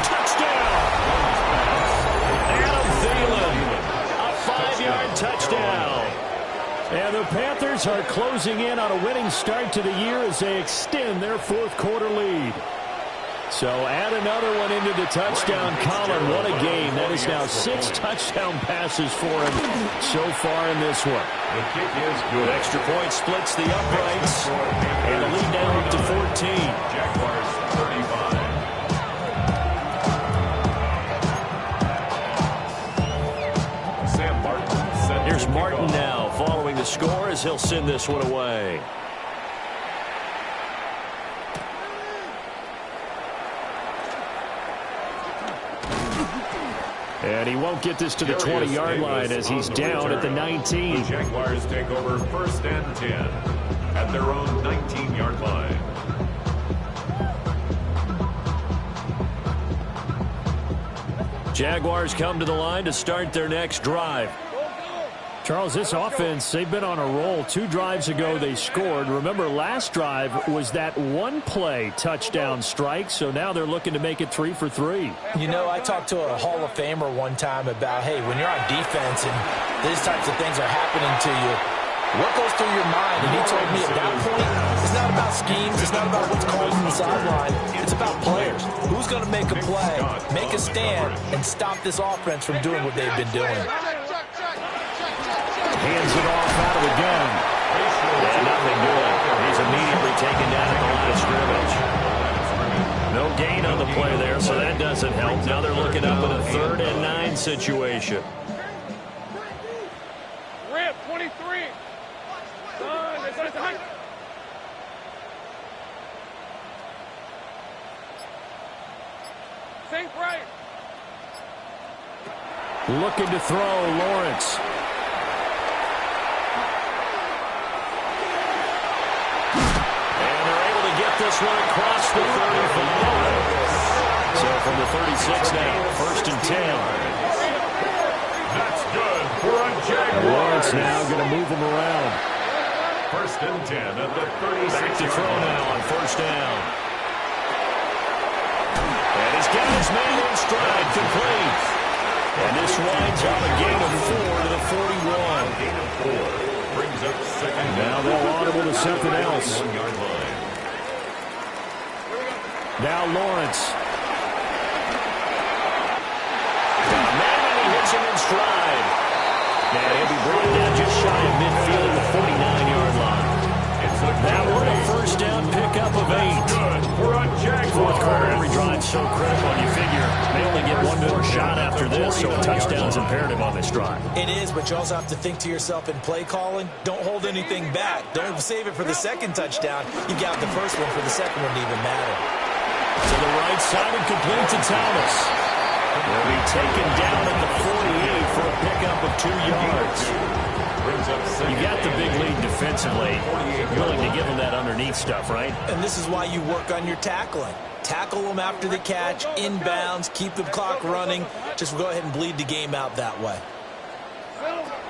Touchdown! Adam Thielen, a 5-yard touchdown. And the Panthers are closing in on a winning start to the year as they extend their fourth quarter lead. So add another one into the touchdown column. What a game. That is now 6 touchdown passes for him so far in this one. The kick is good. Extra point splits the uprights. And the lead down up to 14. Jaguars 35. Sam Martin set. Here's Martin now following the score as he'll send this one away. And he won't get this to the 20-yard line as he's down at the 19. The Jaguars take over first and 10 at their own 19-yard line. Jaguars come to the line to start their next drive. Charles, this offense, they've been on a roll. 2 drives ago they scored. Remember, last drive was that one-play touchdown strike, so now they're looking to make it 3 for 3. You know, I talked to a Hall of Famer one time about, hey, when you're on defense and these types of things are happening to you, what goes through your mind? And he told me at that point, it's not about schemes, it's not about what's called from the sideline, it's about players. Who's going to make a play, make a stand, and stop this offense from doing what they've been doing? Hands it off out of the gun. And nothing doing. He's immediately taken down at the line of scrimmage. No gain on the play there, so that doesn't help. Now they're looking up in a 3rd and 9 situation. Rip, 23. Think right. Looking to throw, Lawrence. This one across the 35. So from the 36 now, 1st and 10. That's good for a Jaguar. Lawrence now going to move him around. 1st and 10 at the 36. Back to throw now on 1st down. And he's got his man in stride, complete. And this winds up a gain of 4 to the 41. Gain of 4 brings up 2nd. Now they'll audible to something else. 1-yard line. Now Lawrence. Man, he hits him in stride. And he'll be brought down just shy of midfield at the 49-yard line. Now what a first down pickup of 8. Fourth quarter, every drive so critical. You figure they only get one more shot after this, so a touchdown's imperative on this drive. It is, but you also have to think to yourself in play calling, don't hold anything back. Don't save it for the second touchdown. You got the first one for the second one to even matter. To the right side and complete to Thomas. He'll be taken down at the 48 for a pickup of 2 yards. You got the big lead defensively. You're willing to give them that underneath stuff, right? And this is why you work on your tackling. Tackle them after the catch, inbounds, keep the clock running. Just go ahead and bleed the game out that way.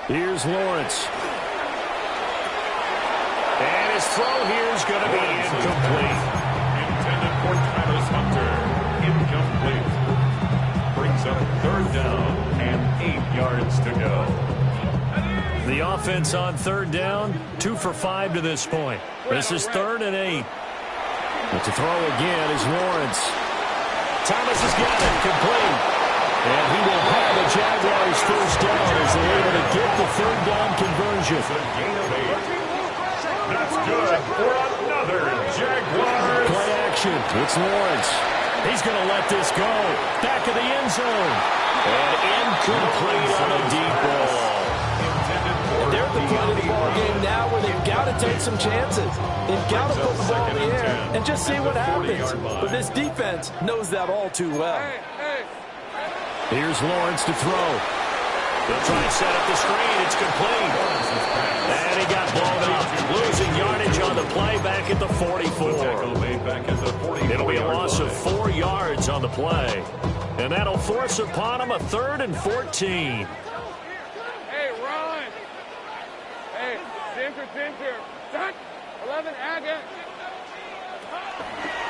Here's Lawrence. And his throw here is going to be incomplete. Intended for Travis Hunter. Incomplete. Brings up 3rd down and 8 yards to go. The offense on 3rd down, 2 for 5 to this point. This is 3rd and 8. But to throw again is Lawrence. Thomas has got it, complete. And he will have the Jaguars first down as they're able to get the 3rd down conversion. Gain of 8. That's good for another Jaguars. Play action. It's Lawrence. He's going to let this go. Back of the end zone. And incomplete on a deep ball. And they're at the point of the ball game now where they've got to take some chances. They've got to put the ball in the air and just see what happens. But this defense knows that all too well. Here's Lawrence to throw. They'll try and set up the screen. It's complete. And he got blown up. Losing yardage on the play back at the 44. It'll be a loss of 4 yards on the play. And that'll force upon him a 3rd and 14. Hey, run. Hey, center. 11, Agate.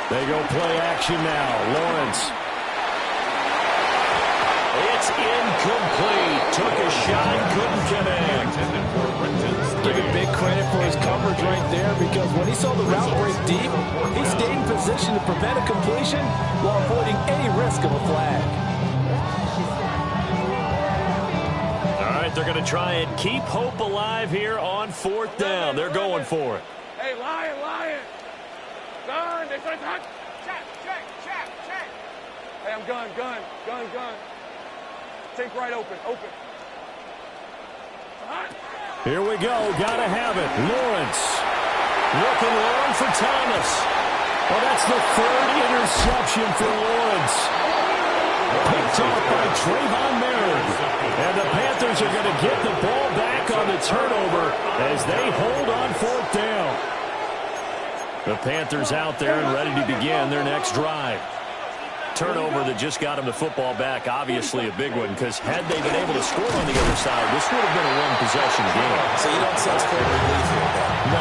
They go play action now. Lawrence. It's incomplete. Took a shot, couldn't connect. Give him big credit for his coverage right there, because when he saw the route break deep, he stayed in position to prevent a completion while avoiding any risk of a flag. All right, they're going to try and keep hope alive here on 4th down. They're going for it. Hey, Lion. Gun. They say check. Hey, I'm gun. Take right open. Here we go. Got to have it. Lawrence. Looking long for Thomas. Well, that's the 3rd interception for Lawrence. Picked off by Trayvon Merritt. And the Panthers are going to get the ball back on the turnover as they hold on 4th down. The Panthers out there and ready to begin their next drive. Turnover that just got him the football back, obviously a big one, because had they been able to score on the other side, this would have been a one-possession game. So you don't sense full relief here, though? No,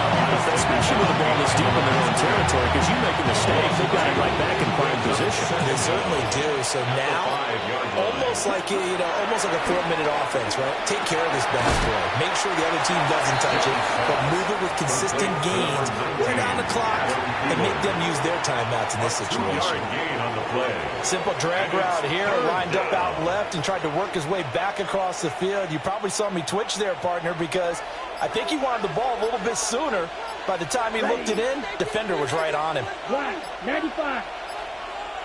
especially with the ball this deep in their own territory, because you make a mistake, they've got it right back in prime position. They certainly do. So now, almost like a 4-minute offense, right? Take care of this bad boy. Make sure the other team doesn't touch it, but move it with consistent gains. Wear down the clock and make them use their timeouts in this situation. Simple drag route here, lined up out left and tried to work his way back across the field. You probably saw me twitch there, partner, because I think he wanted the ball a little bit sooner. By the time he looked it in, defender was right on him. 95.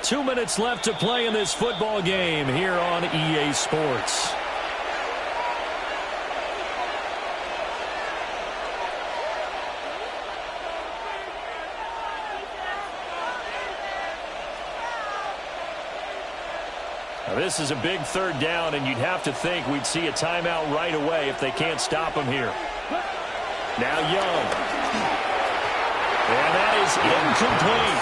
2 minutes left to play in this football game here on EA Sports. Now, this is a big 3rd down, and you'd have to think we'd see a timeout right away if they can't stop him here. Now Young. And that is incomplete.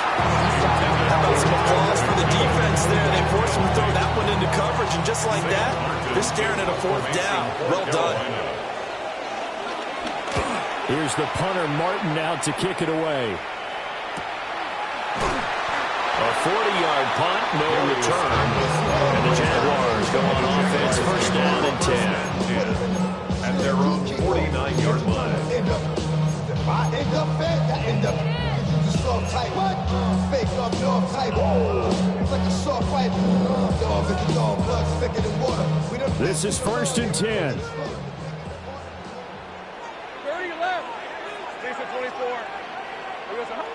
How about some applause for the defense there? They forced him to throw that one into coverage, and just like that, they're staring at a 4th down. Well done. Here's the punter, Martin, out to kick it away. A 40-yard punt, no return. And the Jaguars go on offense, 1st down and 10. At their own 49-yard line. This is 1st and 10. 30 left. Decent 24.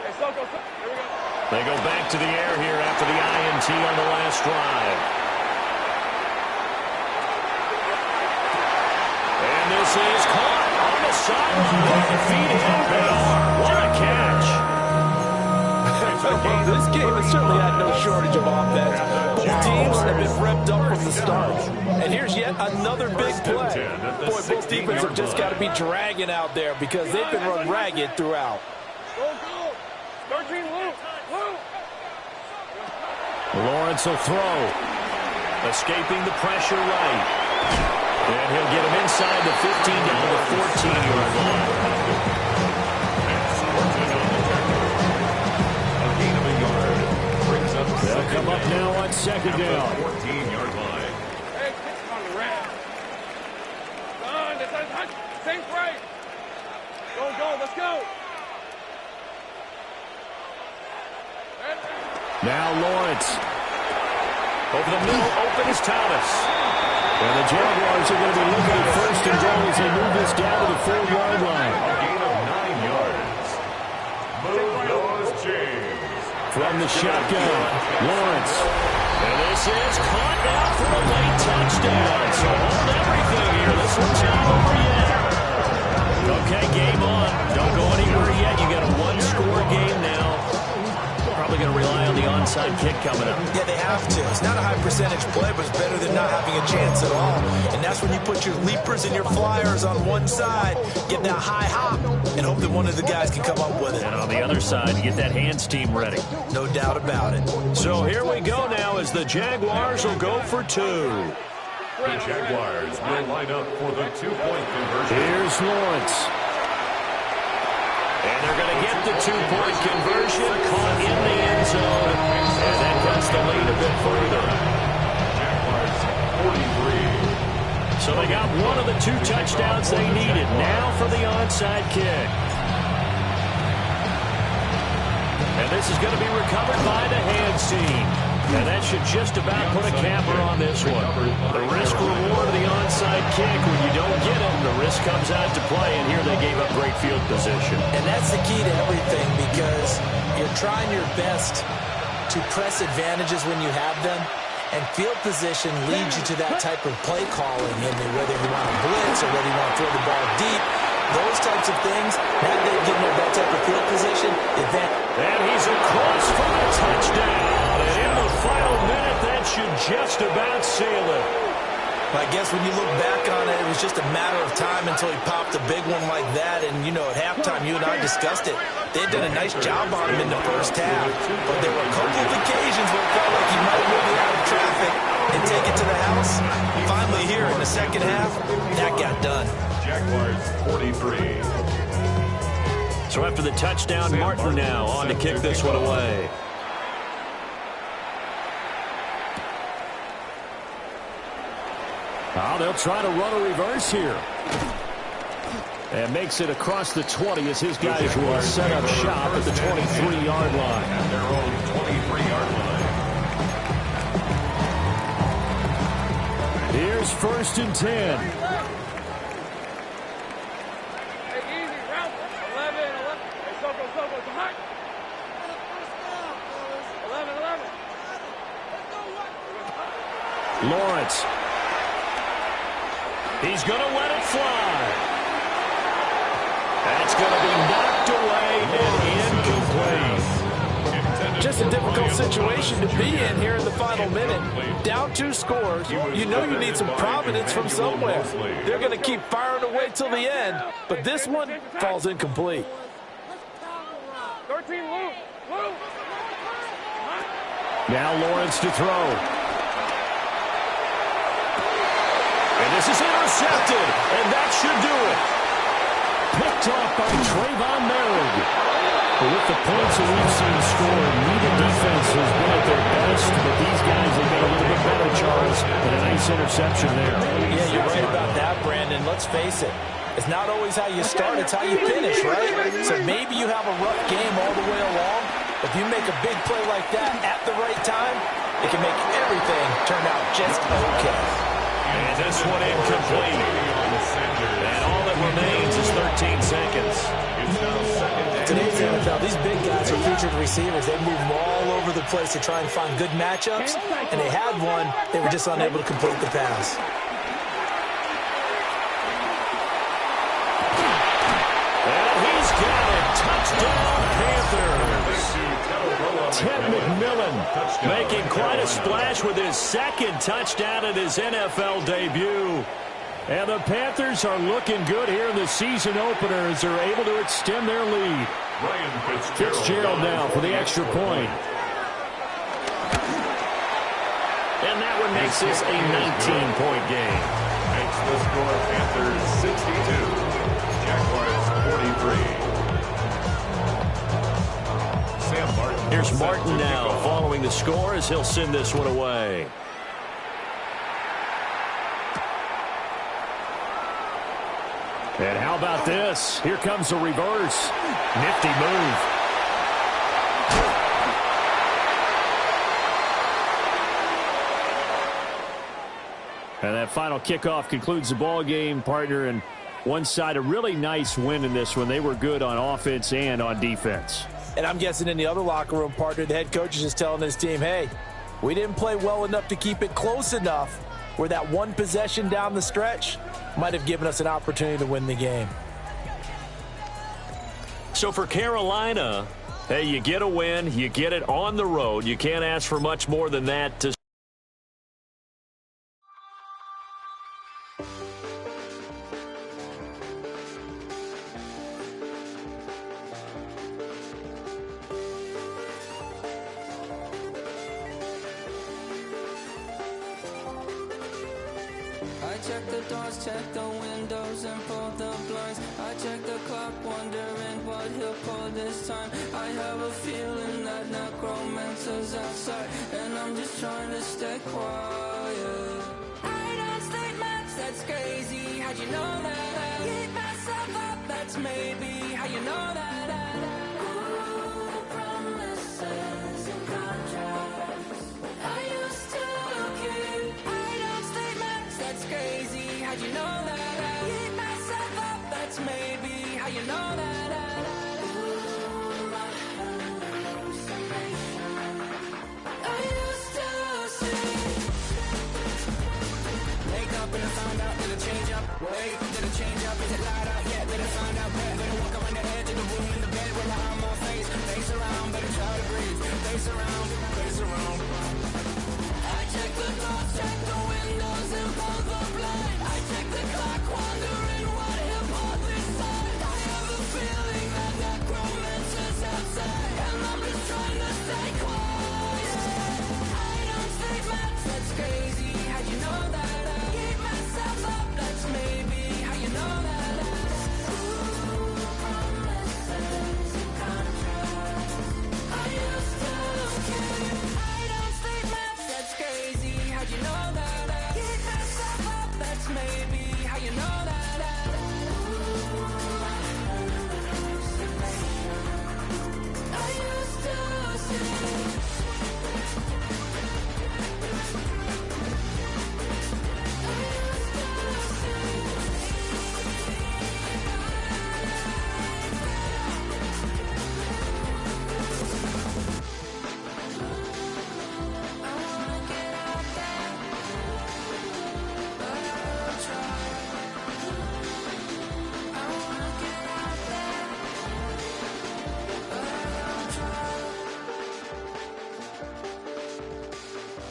Hey, Soko. Here we go. They go back to the air here after the INT on the last drive. And this is caught on the sideline. Feet in. They are. What a catch. This game has certainly had no shortage of offense. Both teams have been revved up from the start. And here's yet another big play. Boy, both defenses have just got to be dragging out there because they've been run ragged throughout. Go. 13 loop. Lawrence will throw. Escaping the pressure right. And he'll get him inside the 15 down to the 14-yard line. They'll come up now on 2nd down. 14-yard line. Hey, kick on the rat. Think right. Go. Let's go. Now Lawrence. Over the middle, open is Thomas. And the Jaguars are going to be looking at 1st and goal as they move this down to the 4-yard line. A gain of 9 yards. Move those chains. From the shotgun, Lawrence. And this is caught now for a late touchdown. So hold everything here. This one's not over yet. Okay, game on. Don't go anywhere yet. You got a one-score game now. Probably going to rely on the onside kick coming up. Yeah, they have to. It's not a high-percentage play, but it's better than not having a chance at all. And that's when you put your leapers and your flyers on one side, get that high hop, and hope that one of the guys can come up with it. And on the other side, you get that hands team ready. No doubt about it. So here we go now as the Jaguars will go for two. The Jaguars will line up for the two-point conversion. Here's Lawrence. And they're going to get the two-point conversion caught in the end zone. And that cuts the lead a bit further. Jaguars 43. So they got one of the two touchdowns they needed. Now for the onside kick. And this is going to be recovered by the hands team. And that should just about put a capper on this one. The risk-reward of the onside kick, when you don't get it, the risk comes out to play, and here they gave up great field position. And that's the key to everything, because you're trying your best to press advantages when you have them, and field position leads you to that type of play calling, and whether you want to blitz or whether you want to throw the ball deep, those types of things, now that they've given them that type of field position, and he's across for the touchdown. And in the final minute, that should just about seal it. I guess when you look back on it, it was just a matter of time until he popped a big one like that. And, you know, at halftime, you and I discussed it. They did a nice job on him in the first half. But there were a couple of occasions where it felt like he might move it out of traffic and take it to the house. Finally here in the second half, that got done. Jaguars 43. So after the touchdown, Martin now on to kick this one away. Oh, they'll try to run a reverse here. And makes it across the 20 as his guys will set up shop at the 23-yard line. At their own 23-yard line. Here's 1st and 10. Hey, easy, route. 11. Hey, go, behind. 11. Lawrence. He's going to let it fly. That's going to be knocked away and incomplete. Just a difficult situation to be in here in the final minute. Down 2 scores. You know you need some providence from somewhere. They're going to keep firing away till the end, but this one falls incomplete. 13, Lou. Now Lawrence to throw. And this is intercepted, and that should do it. Picked off by Trayvon Merrick. But with the points that we've seen scored, neither defense has been at their best, but these guys have been a little bit better, Charles, and a nice interception there. Yeah, you're right about that, Brandon. Let's face it. It's not always how you start, it's how you finish, right? So maybe you have a rough game all the way along. If you make a big play like that at the right time, it can make everything turn out just okay. And this one incomplete. And all that remains is 13 seconds. Today's NFL, these big guys are featured receivers. They move all over the place to try and find good matchups, and they had one. They were just unable to complete the pass. And he's got it. Touchdown, Panthers. Ted McMillan making quite a splash with his second touchdown at his NFL debut. And the Panthers are looking good here in the season opener as they're able to extend their lead. Fitzgerald now for the extra point. And that one makes this a 19-point game. Makes the score Panthers 62. Jaguars 43. Sam Martin. Here's Martin now following the score as he'll send this one away. And how about this? Here comes a reverse. Nifty move. And that final kickoff concludes the ball game, partner. And one side, a really nice win in this one. They were good on offense and on defense. And I'm guessing in the other locker room, partner, the head coach is just telling his team, hey, we didn't play well enough to keep it close enough where that one possession down the stretch might have given us an opportunity to win the game. So for Carolina, hey, you get a win, you get it on the road. You can't ask for much more than that to check the doors, check the windows, and pull the blinds. I check the clock, wondering what he'll pull this time. I have a feeling that necromancer's outside, and I'm just trying to stay quiet. I don't stay much, that's crazy. How'd you know that? I keep myself up, that's maybe how you know that. Ooh, promises and contracts I used to keep. I don't stay much, that's crazy. How'd you know that? I keep myself up, that's maybe how you know that. Ooh, my hallucination I used to see. Wake up and I found out, did it change up? Wait, did it change up? Is it light up? Yeah, did it find out? Better walk around the edge of the room in the bed with my arm on my face. Face around, better try to breathe. Face around, face around. I check the doors, check the windows, and pull the blind. I check the clock, wondering what he'll pull this time. I have a feeling that necromancer's outside, and I'm just trying to stay quiet. I don't say much, that's crazy. How'd you know that? I keep myself up, that's maybe how you know that. Ooh, promises and contracts I used to keep. I don't say much, that's crazy. How'd you know that? I keep myself up, that's maybe how you know that. Ooh, my hallucination I used to see.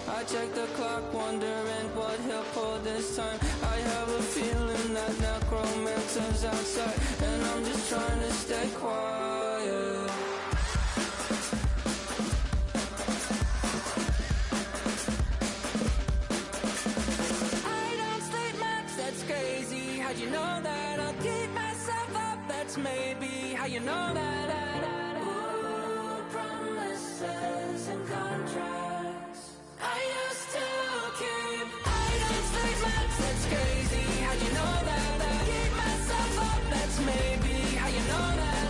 I check the clock, wondering what he'll pull this time. I have a feeling that necromancer's outside, and I'm just trying to stay quiet. I don't stay much, that's crazy. How'd you know that? I'll keep myself up, that's maybe how you know that. Ooh, promises and contracts I used to keep. I don't stay much, that's crazy. How'd you know that? I keep myself up, that's maybe how you know that.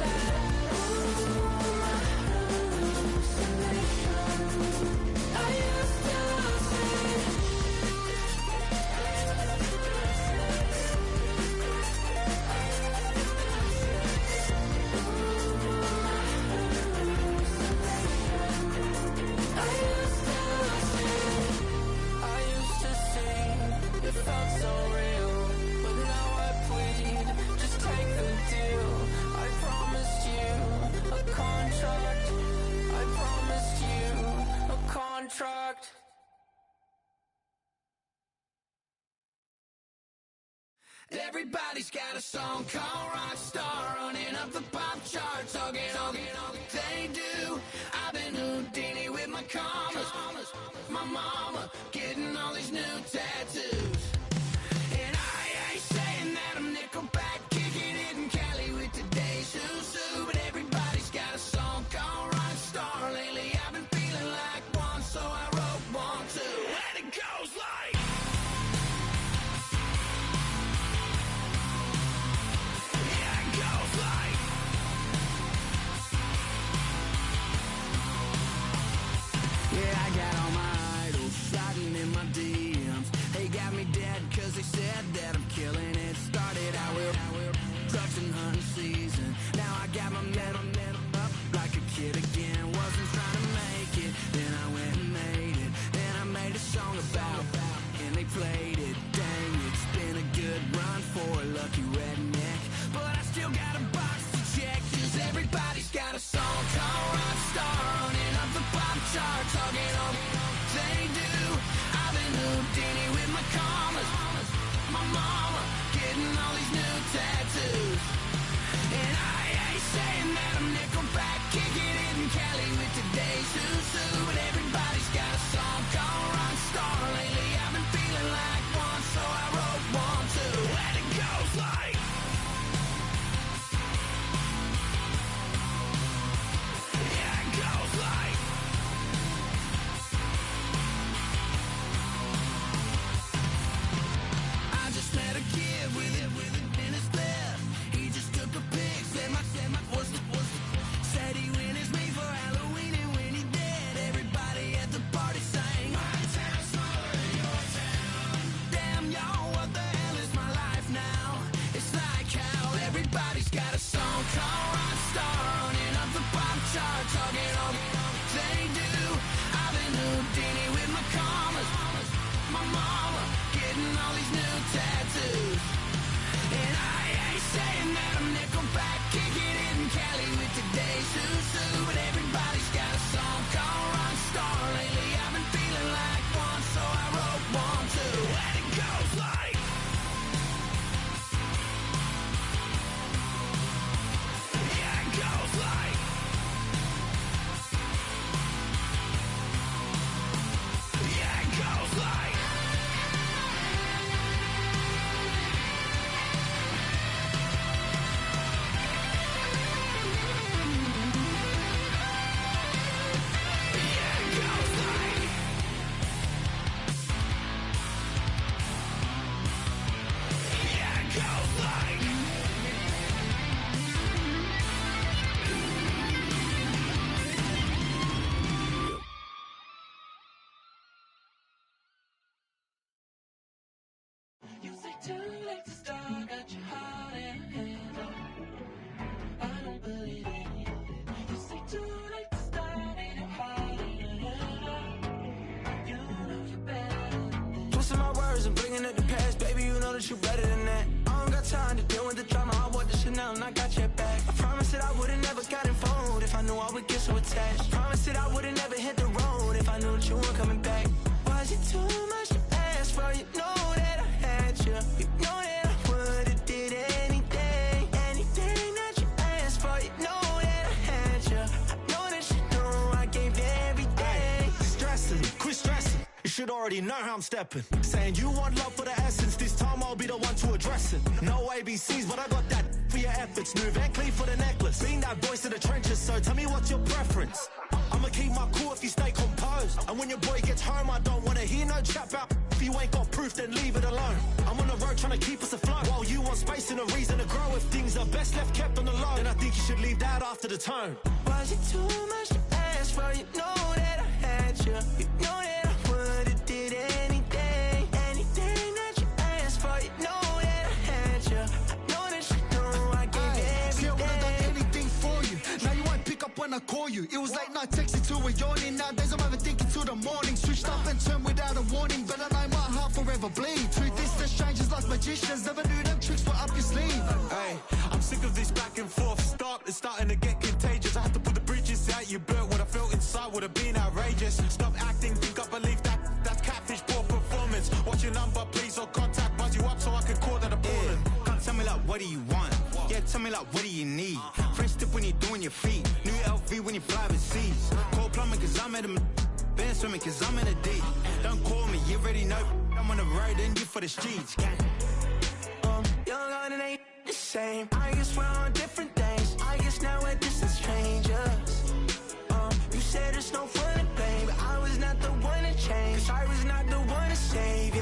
Ooh, my hallucination I used to see. It felt so real, but now I plead, just take the deal. I promised you a contract. I promised you a contract. Everybody's got a song called Rockstar, running up the pop charts, all they do. I've been Houdini with my commas, my mama getting all these new tattoos. And I ain't saying that I'm Nickelback, kicking it in Cali with today's Susu, but everybody's got a song called Rockstar. Lately I've been feeling like one, so I wrote one too. And it goes like, yeah, it goes like, memories and bringing up the past. Baby, you know that you better than that. I don't got time to deal with the drama. I bought the Chanel and I got your back. I promised that I would've never gotten phoned if I knew I would get so attached. I promised that I would've never hit the road if I knew that you weren't coming back. Was it too much to ask for? You know that I had you. You know that I would've did anything, anything that you asked for. You know that I had you. I know that you know I gave you everything. Stressing, quit stressing. You should already know how I'm stepping. Saying you want love for the essence. This time I'll be the one to address it. No ABCs, but I got that for your efforts. New Van Cleef for the necklace. Being that voice in the trenches, so tell me what's your preference. I'ma keep my cool if you stay composed. And when your boy gets home, I don't wanna hear no chat about. If you ain't got proof, then leave it alone. I'm on the road trying to keep us afloat. While you want space and a reason to grow. If things are best left kept on the low, then I think you should leave that after the tone. Was it too much to ask for? You know that I had you. You know that I would've did anything, anything that you asked for. You know that I had you. I know that you know I gave you everything. See, I would've done anything for you. Now you won't pick up when I call you. It was late night texting till we're yawning. Nowadays I'm overthinking till the morning. Switched up and turned without a warning, but I know my heart forever bleeds. Truth is, the strangers like magicians. Never knew them tricks were up your sleeve. Hey, I'm sick of this back and forth. Stop, it's starting to get contagious. I have to put the bridges out you built. What I felt inside would have been outrageous. Stop acting, think I believe that. That's catfish, poor performance. What's your number, please, or contact. Buzz you up so I can call that appalling. Can't tell me like, what do you want? Yeah, tell me like, what do you need? Fresh tip when you're doing your feet. New LV when you fly overseas. Call plumbing cause I'm at a... Been swimming cause I'm in a deep. Don't call me, you already know. I'm on the road and you for the streets. Young on and ain't the same. I guess we're on different things. I guess now we're distant strangers. You said there's no fun to blame, but I was not the one to change. Cause I was not the one to save you.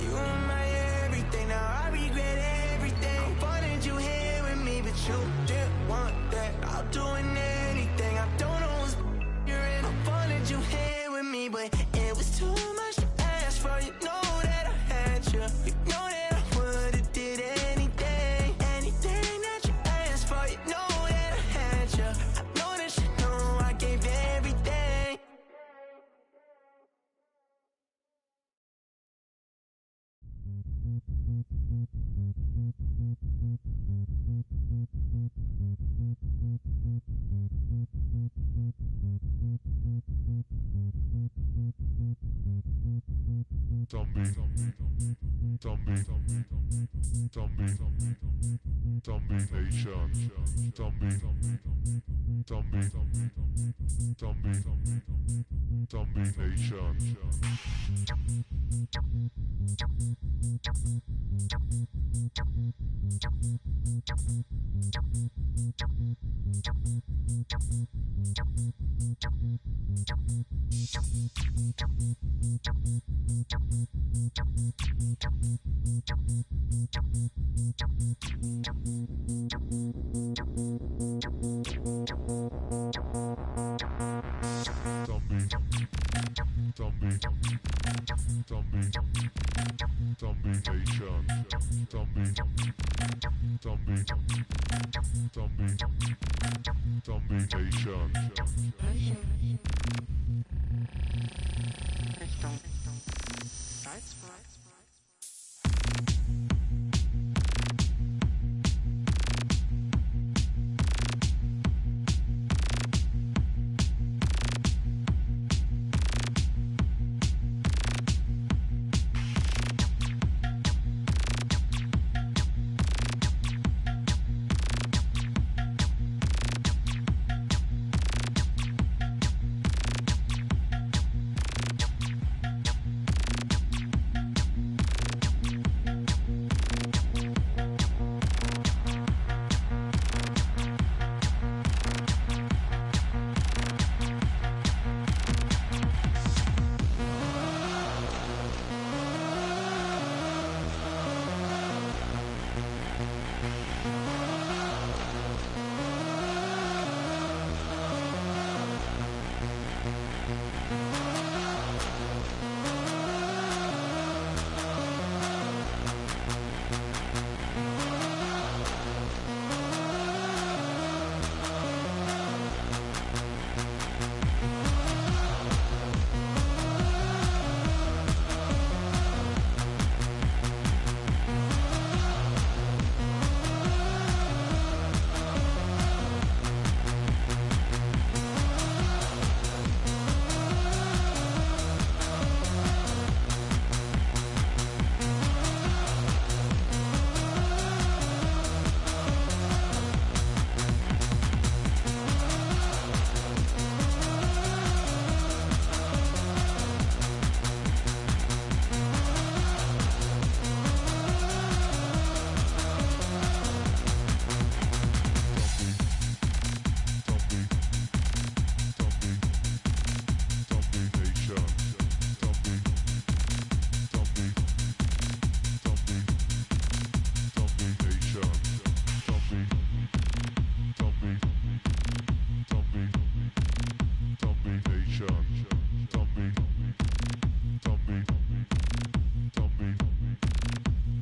You were my everything, now I regret everything. I wanted you here with me, but you didn't want that. I'm doing anything, I don't know what's you're in. I wanted you here with me, but it was too much to ask for. You know that I had you. You know that I would've did anything, anything that you asked for. You know that I had you. I know that you know I gave you everything. Zombie Nation, Zombie Nation.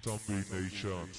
Zombie Nation.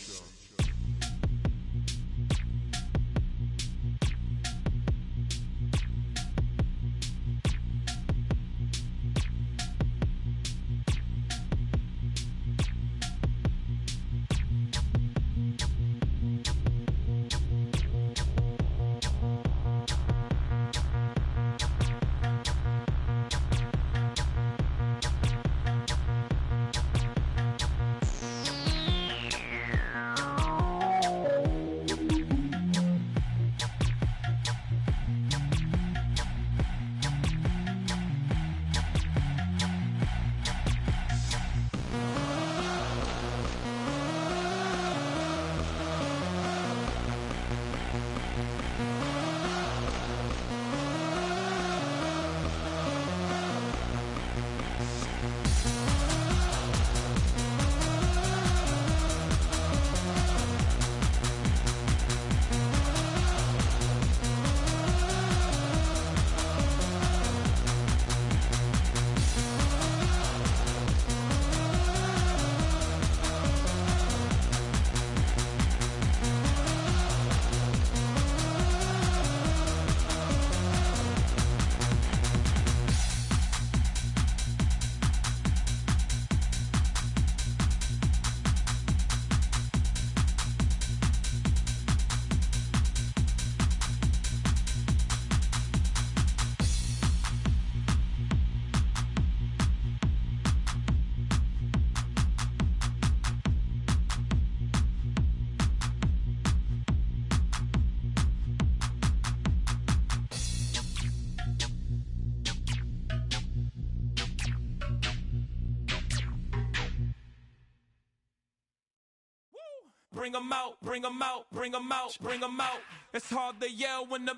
Bring 'em out, bring 'em out, bring 'em out, bring 'em out. It's hard to yell when the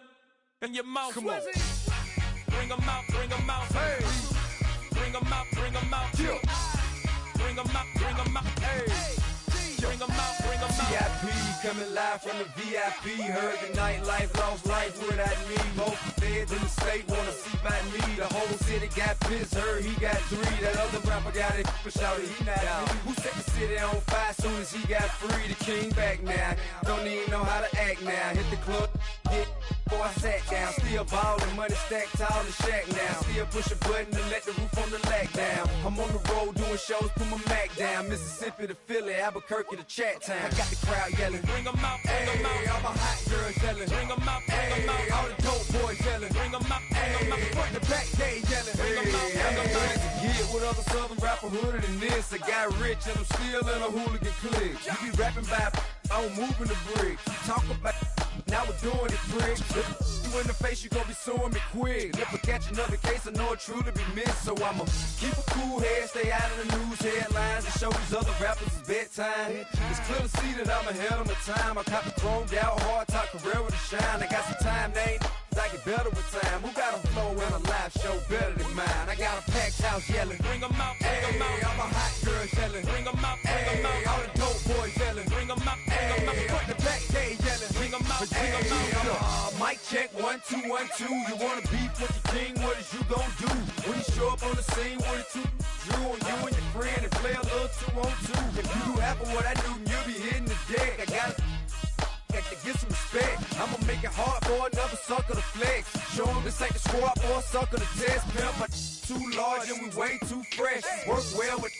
in your mouth. Come on. Bring 'em out, bring 'em out. Hey. Bring 'em out, bring 'em out. Yeah. Bring 'em out, bring 'em out. Hey. Bring 'em out, bring 'em out. VIP coming live from the VIP. Heard the nightlife, lost life without me. Most feds in the state wanna see by me. The whole city got pissed, heard he got 3. That other rapper got it, but shouted he not out. Who set the city on fire soon as he got free? The king back now, don't even know how to act now. Hit the club, hit. Before I sat down, still ballin', money stacked tall in shack now. Still push a button to let the roof on the lag down. I'm on the road doing shows, put my Mac down. Mississippi to Philly, Albuquerque to Chat Town. I got the crowd yelling, bring 'em out, bring 'em out. All my hot girls yelling, bring 'em out, bring 'em out. All the dope boys yelling, bring 'em out, bring 'em out. Front the back, they yelling, bring 'em out, bring 'em out. To get with other southern rapper hooded than this. I got rich and I'm still in a hooligan clique. You be rapping by, I'm moving the bricks. Talk about, now we're doing it, prick. You in the face, you gon' be suing me quick. If I catch another case, I know it truly be missed. So I'ma keep a cool head, stay out of the news headlines, and show these other rappers it's bedtime. It's clear to see that I'm ahead of my time. I cop the chromed out, hard top career with a shine. I got some time, they ain't I get better with time. Who got a flow and a live show better than mine? I got a packed house yelling, bring 'em out, bring 'em out. All my hot girls yelling, bring 'em out, bring 'em out. All the dope boys yelling, bring 'em out, bring 'em out. Front the back, they yelling, bring 'em out, bring 'em out. Mic check, 1 2 1 2. You wanna beef with the king? What is you gon' do when you show up on the scene with a 2 Drew on you and your friend and play a little 2 on 2? If you do half of what I do, you'll be hitting the deck. I got to get some respect. I'ma make it hard for another sucker to flex. Show 'em this ain't the squad or a sucker to test. Pimp, my too large and we way too fresh. Work well with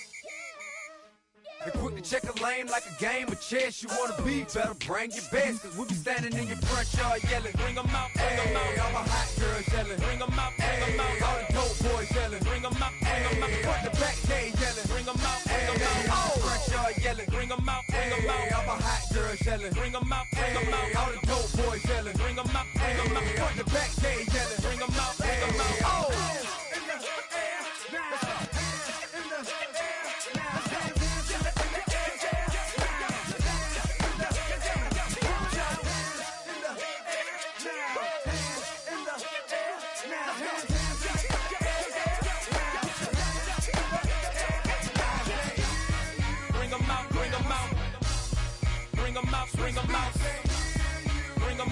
and quick to check a lane like a game of chess. You wanna be better, bring your best. Cause we be standing in your front yard yelling, bring 'em out, bring 'em out. All my hot girls yelling, bring 'em out, bring 'em out. All the dope boys yelling, bring 'em out, bring 'em out. Front the back, they yelling, bring 'em out, bring 'em out. All the front yard yelling, bring 'em out, bring 'em out. All my hot girls yelling, bring 'em out, bring 'em out. All the dope boys yelling, bring 'em out, bring 'em out. Front the back, they yelling, bring 'em out, bring 'em out. Oh! Bring 'em out, bring 'em out, bring 'em out, bring 'em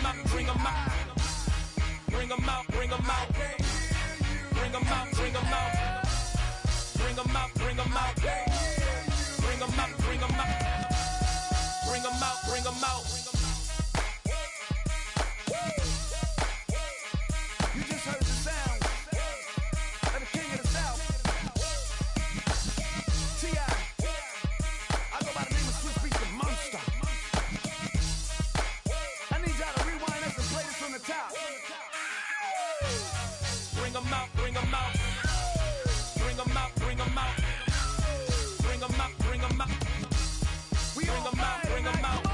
out, bring 'em out, bring 'em out, bring 'em out, bring 'em out, bring 'em out, bring 'em out, bring 'em out. Bring 'em out, bring 'em out. Bring 'em out, bring 'em out. Bring 'em out, bring 'em out. Bring 'em out, bring 'em out.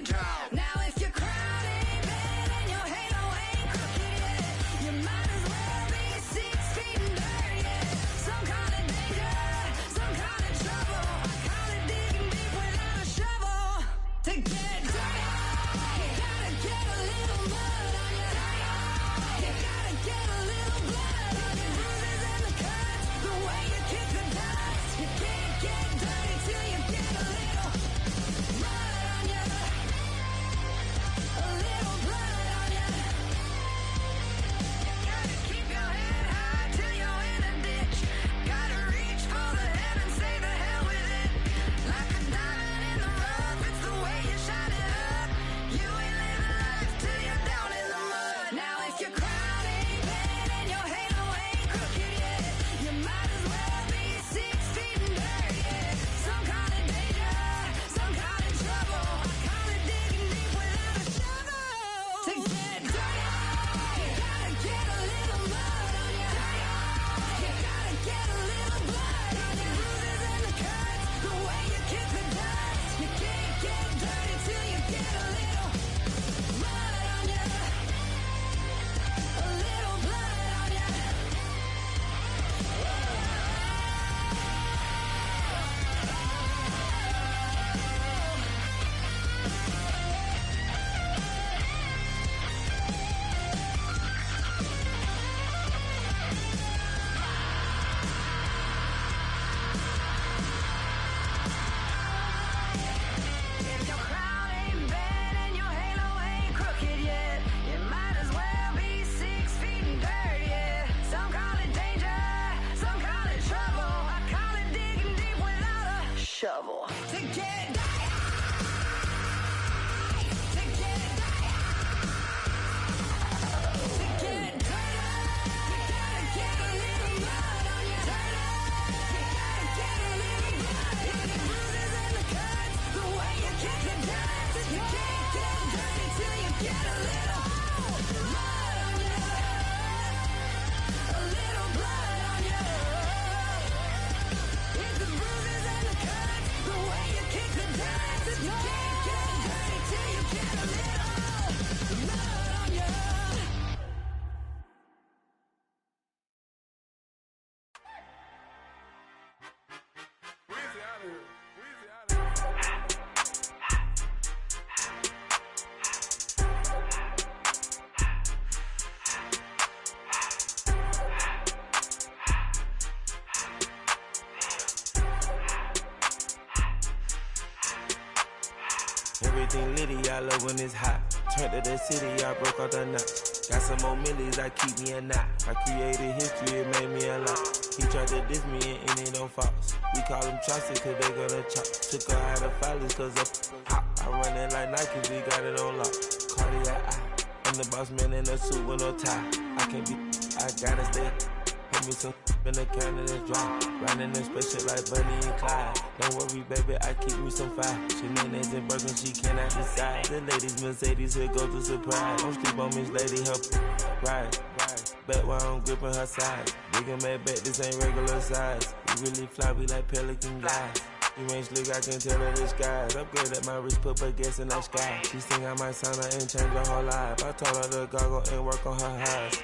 Now if your crown ain't bad and your halo ain't crooked yet, you might as well be 6 feet in dirt yet. Some kind of danger, some kind of trouble. I call it digging deep without a shovel. To get dirty, you gotta get a little mud on you. You gotta get a little blood on your bruises and the cuts, the way you kick the dust. You can't get dirty till you get a little mud on you. A little blood on you. Gotta keep your head high till you're in a ditch. Gotta reach for the heavens, say the hell with it. Like a diamond in the rough, it's the way you shine it up. You ain't living life till you're down in the mud. Now if your crown ain't bad and your halo ain't crooked yet, you might as well be 6 feet in dirt yet. Some kind of danger, some kind of trouble. I call it digging deep without a shovel. To get dirty, you gotta get a little mud on you. You gotta get a little blood on your bruises and the cuts, the way you kick the dust. You can't get dirty till you get a little mud on you. A little blood on you. If your crown ain't bad and your halo ain't crooked yet, you might as well be 6 feet in dirt yet. Some call it danger, some call it trouble. I call it digging deep without a shovel. To get dirty, to get dirty, to get dirty, you gotta get a little mud on you. You gotta get a little blood on your bruises and the cuts, the way you kick the dust. You can't get dirty till you get a little mud on you. A little blood on you. It's the bruises and the cuts, the way you kick the dust. You can't get dirty till you get a little mud on you. Everything litty, I love when it's hot. Turned to the city, I broke all the knots. Got some more millies, I keep me a knot. I created history, it made me a lot. He tried to diss me and it don't false. We call them chopsticks cause they gonna chop. Took her out of filers cause of hop. I run it like Nike, we got it on lock. Cardiac eye. I'm the boss man in a suit with no tie. I can't be, I gotta stay. Put me some in the can and it's dry. Riding in special like Bunny and Clyde. Don't worry, baby, I keep me some fire. Shenanigans and Birkin, she cannot decide. The ladies Mercedes, here go to surprise. Don't sleep on Miss Lady, help ride. Bet while I'm gripping her side. Big and mad bet, this ain't regular size. We really fly, we like pelican guys. You ain't slick, I can tell her the skies. Upgrade at my wrist, put baguettes in the sky. She think I might sign her and change her whole life. I told her to goggle and work on her highs.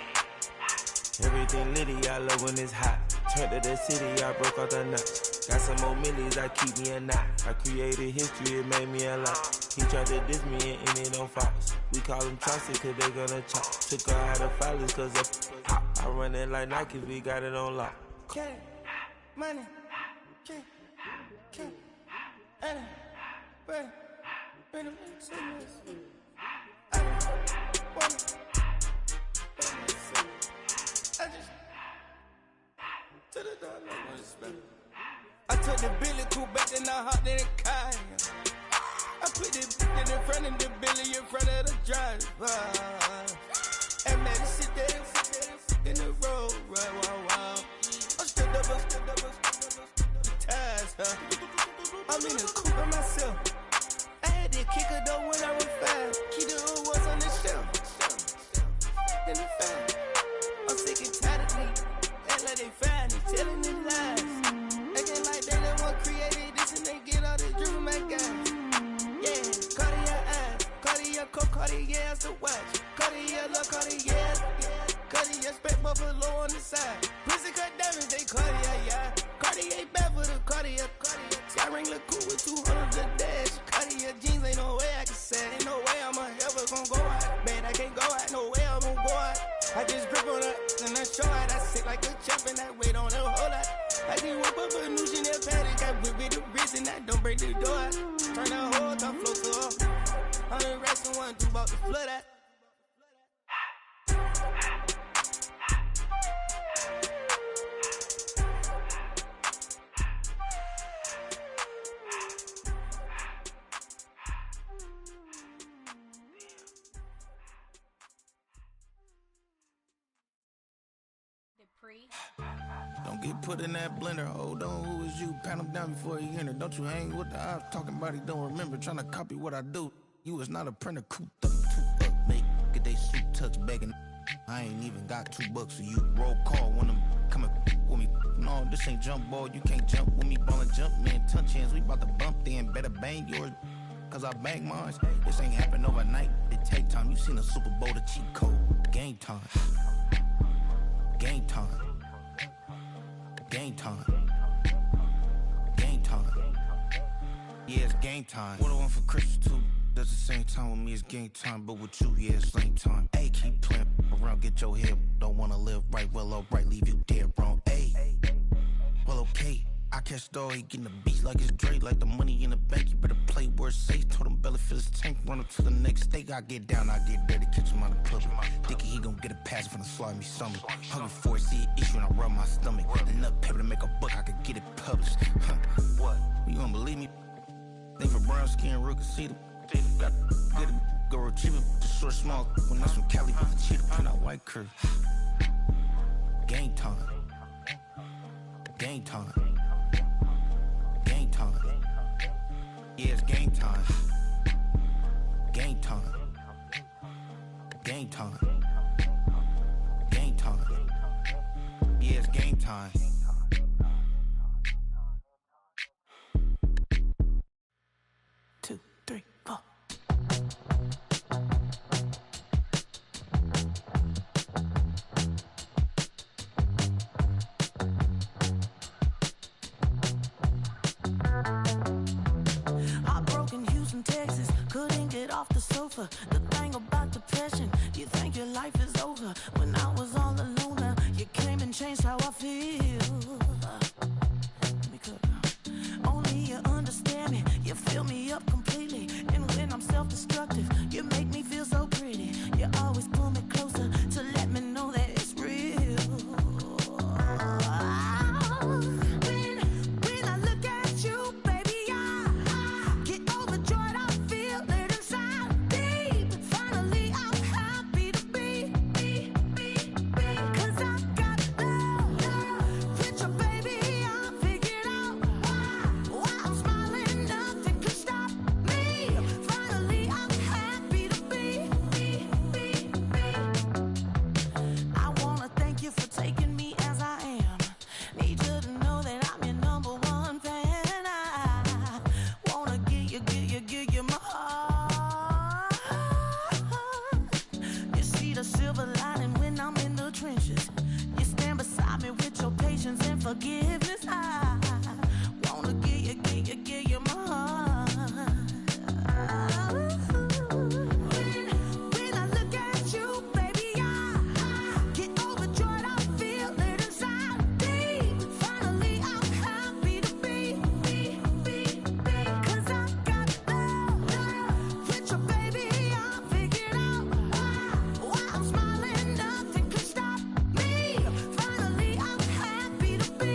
Everything litty, I love when it's hot. Turned to the city, I broke all the knots. Got some more millies, I keep me a knot. I created history, it made me a lot. He tried to diss me and it don't false. We call them chopsticks cause they gonna chop. Took her out of filers cause of hop. I run it like Nike, we got it on lock. Cash, money, cash, money, bring them in. I took the Billy cool back and I hopped in the car. I put the in front of the Billy in front of the driver. And man, sit there in the road, right, wow. I'm still double, ties, huh? I'm in the coupe by myself. I had to kick her though when I was 5. Keep the old ones on the shelf. In the fan. I'm sick and tired of me. Act like they find it, telling me lies. Acting like they the one created this and they get all this drip from my guys. Yeah, cardiac eyes. Cartier, Cartier's the watch. Cartier, love Cartier. Cartier, spec buffalo on the side. Pussy cut diamonds, they Cartier, yeah. Cartier bad for the Cartier. Sky ring look cool with 200 the dash. Cartier jeans, ain't no way I can say. Ain't no way I'm ever gonna go out. Man, I can't go out, no way I'm gonna go out. I just grip on her and I show out. I sit like a champ and I wait on her whole lot. I just whip up a new Chanel paddock. I whip it the wrist and I don't break the door out. Turn that whole top float to her. 100 racks and 1, 2 about to flood out. Don't get put in that blender. Hold on, who is you? Pat him down before he enter. Don't you hang with the ops talking about he don't remember. Trying to copy what I do. You is not a printer. Cooped up, too up, make get they suit touch begging. I ain't even got $2 for you. Roll call when I'm coming with me. No, this ain't jump ball. You can't jump with me. Ballin' jump, man. Touch hands. We bout to bump then. Better bang yours. Cause I bang mine. This ain't happen overnight. It take time. You seen the Super Bowl, the cheat code. Game time. Game time. Game time. Game time. Yeah, it's game time. What I want for Christmas too. Does the same time with me, it's game time. But with you, yeah, it's lame time. Hey, keep playing around, get your head. Don't wanna live right, well, alright, leave you dead wrong. Hey, well, okay. I catch the dog, he getting the beats like it's Dre, like the money in the bank. You better play where it's safe. Told him belly fill his tank, run up to the next steak. I get down, I get dirty, catch him on the club. Thinking he gon' get a pass from the slimy summer. Hungry for it, see an issue and I rub my stomach. Enough paper to make a book, I could get it published. Huh, what? You don't believe me? Think for brown skin, real can see the got get it, go retrieve it, the short small. When that's from Cali, with the cheetah print out white curve. Game time. Game time. Game time. Yeah, it's game time. Game time. Game time. Game time. Yeah, it's game time. Two, three, four. Texas, couldn't get off the sofa. The thing about depression, you think your life is over. When I was all alone, you came and changed how I feel. Only you understand me, you fill me up completely. And when I'm self-destructive, you make me feel so pretty. You always pull me closer to let me know that it's real. When I look at you, baby, I get overjoyed. I feel it inside deep. Finally, I'm happy to be. Cause I got love with your baby. I figured out why I'm smiling. Nothing could stop me. Finally, I'm happy to be. I wanna thank you for taking me as I am. Need you to know that I'm your number one fan. I wanna give you my heart. You see the silver lining when I'm in the trenches. You stand beside me with your patience and forgiveness. I wanna give you my heart. When I look at you, baby, I get overjoyed. I feel it inside deep. Finally, I'm happy to be. Cause I got love with your baby. I figured out why I'm smiling. Nothing could stop me. Finally, I'm happy to be.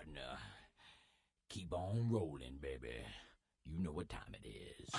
partner. Keep on rolling, baby. You know what time it is.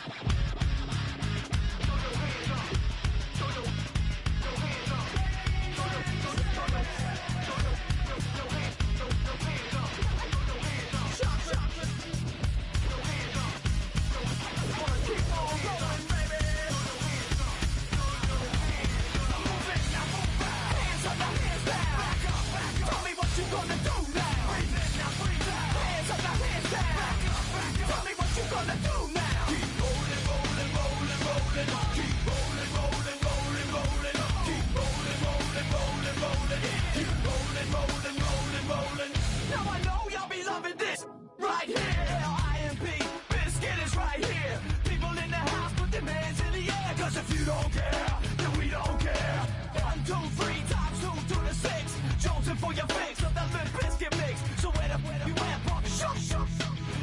If you don't care, then we don't care. 1, 2, 3 times 2 to the 6. Jonesing for your fix of the Limp Bizkit mix. So where you at, punk? Shut.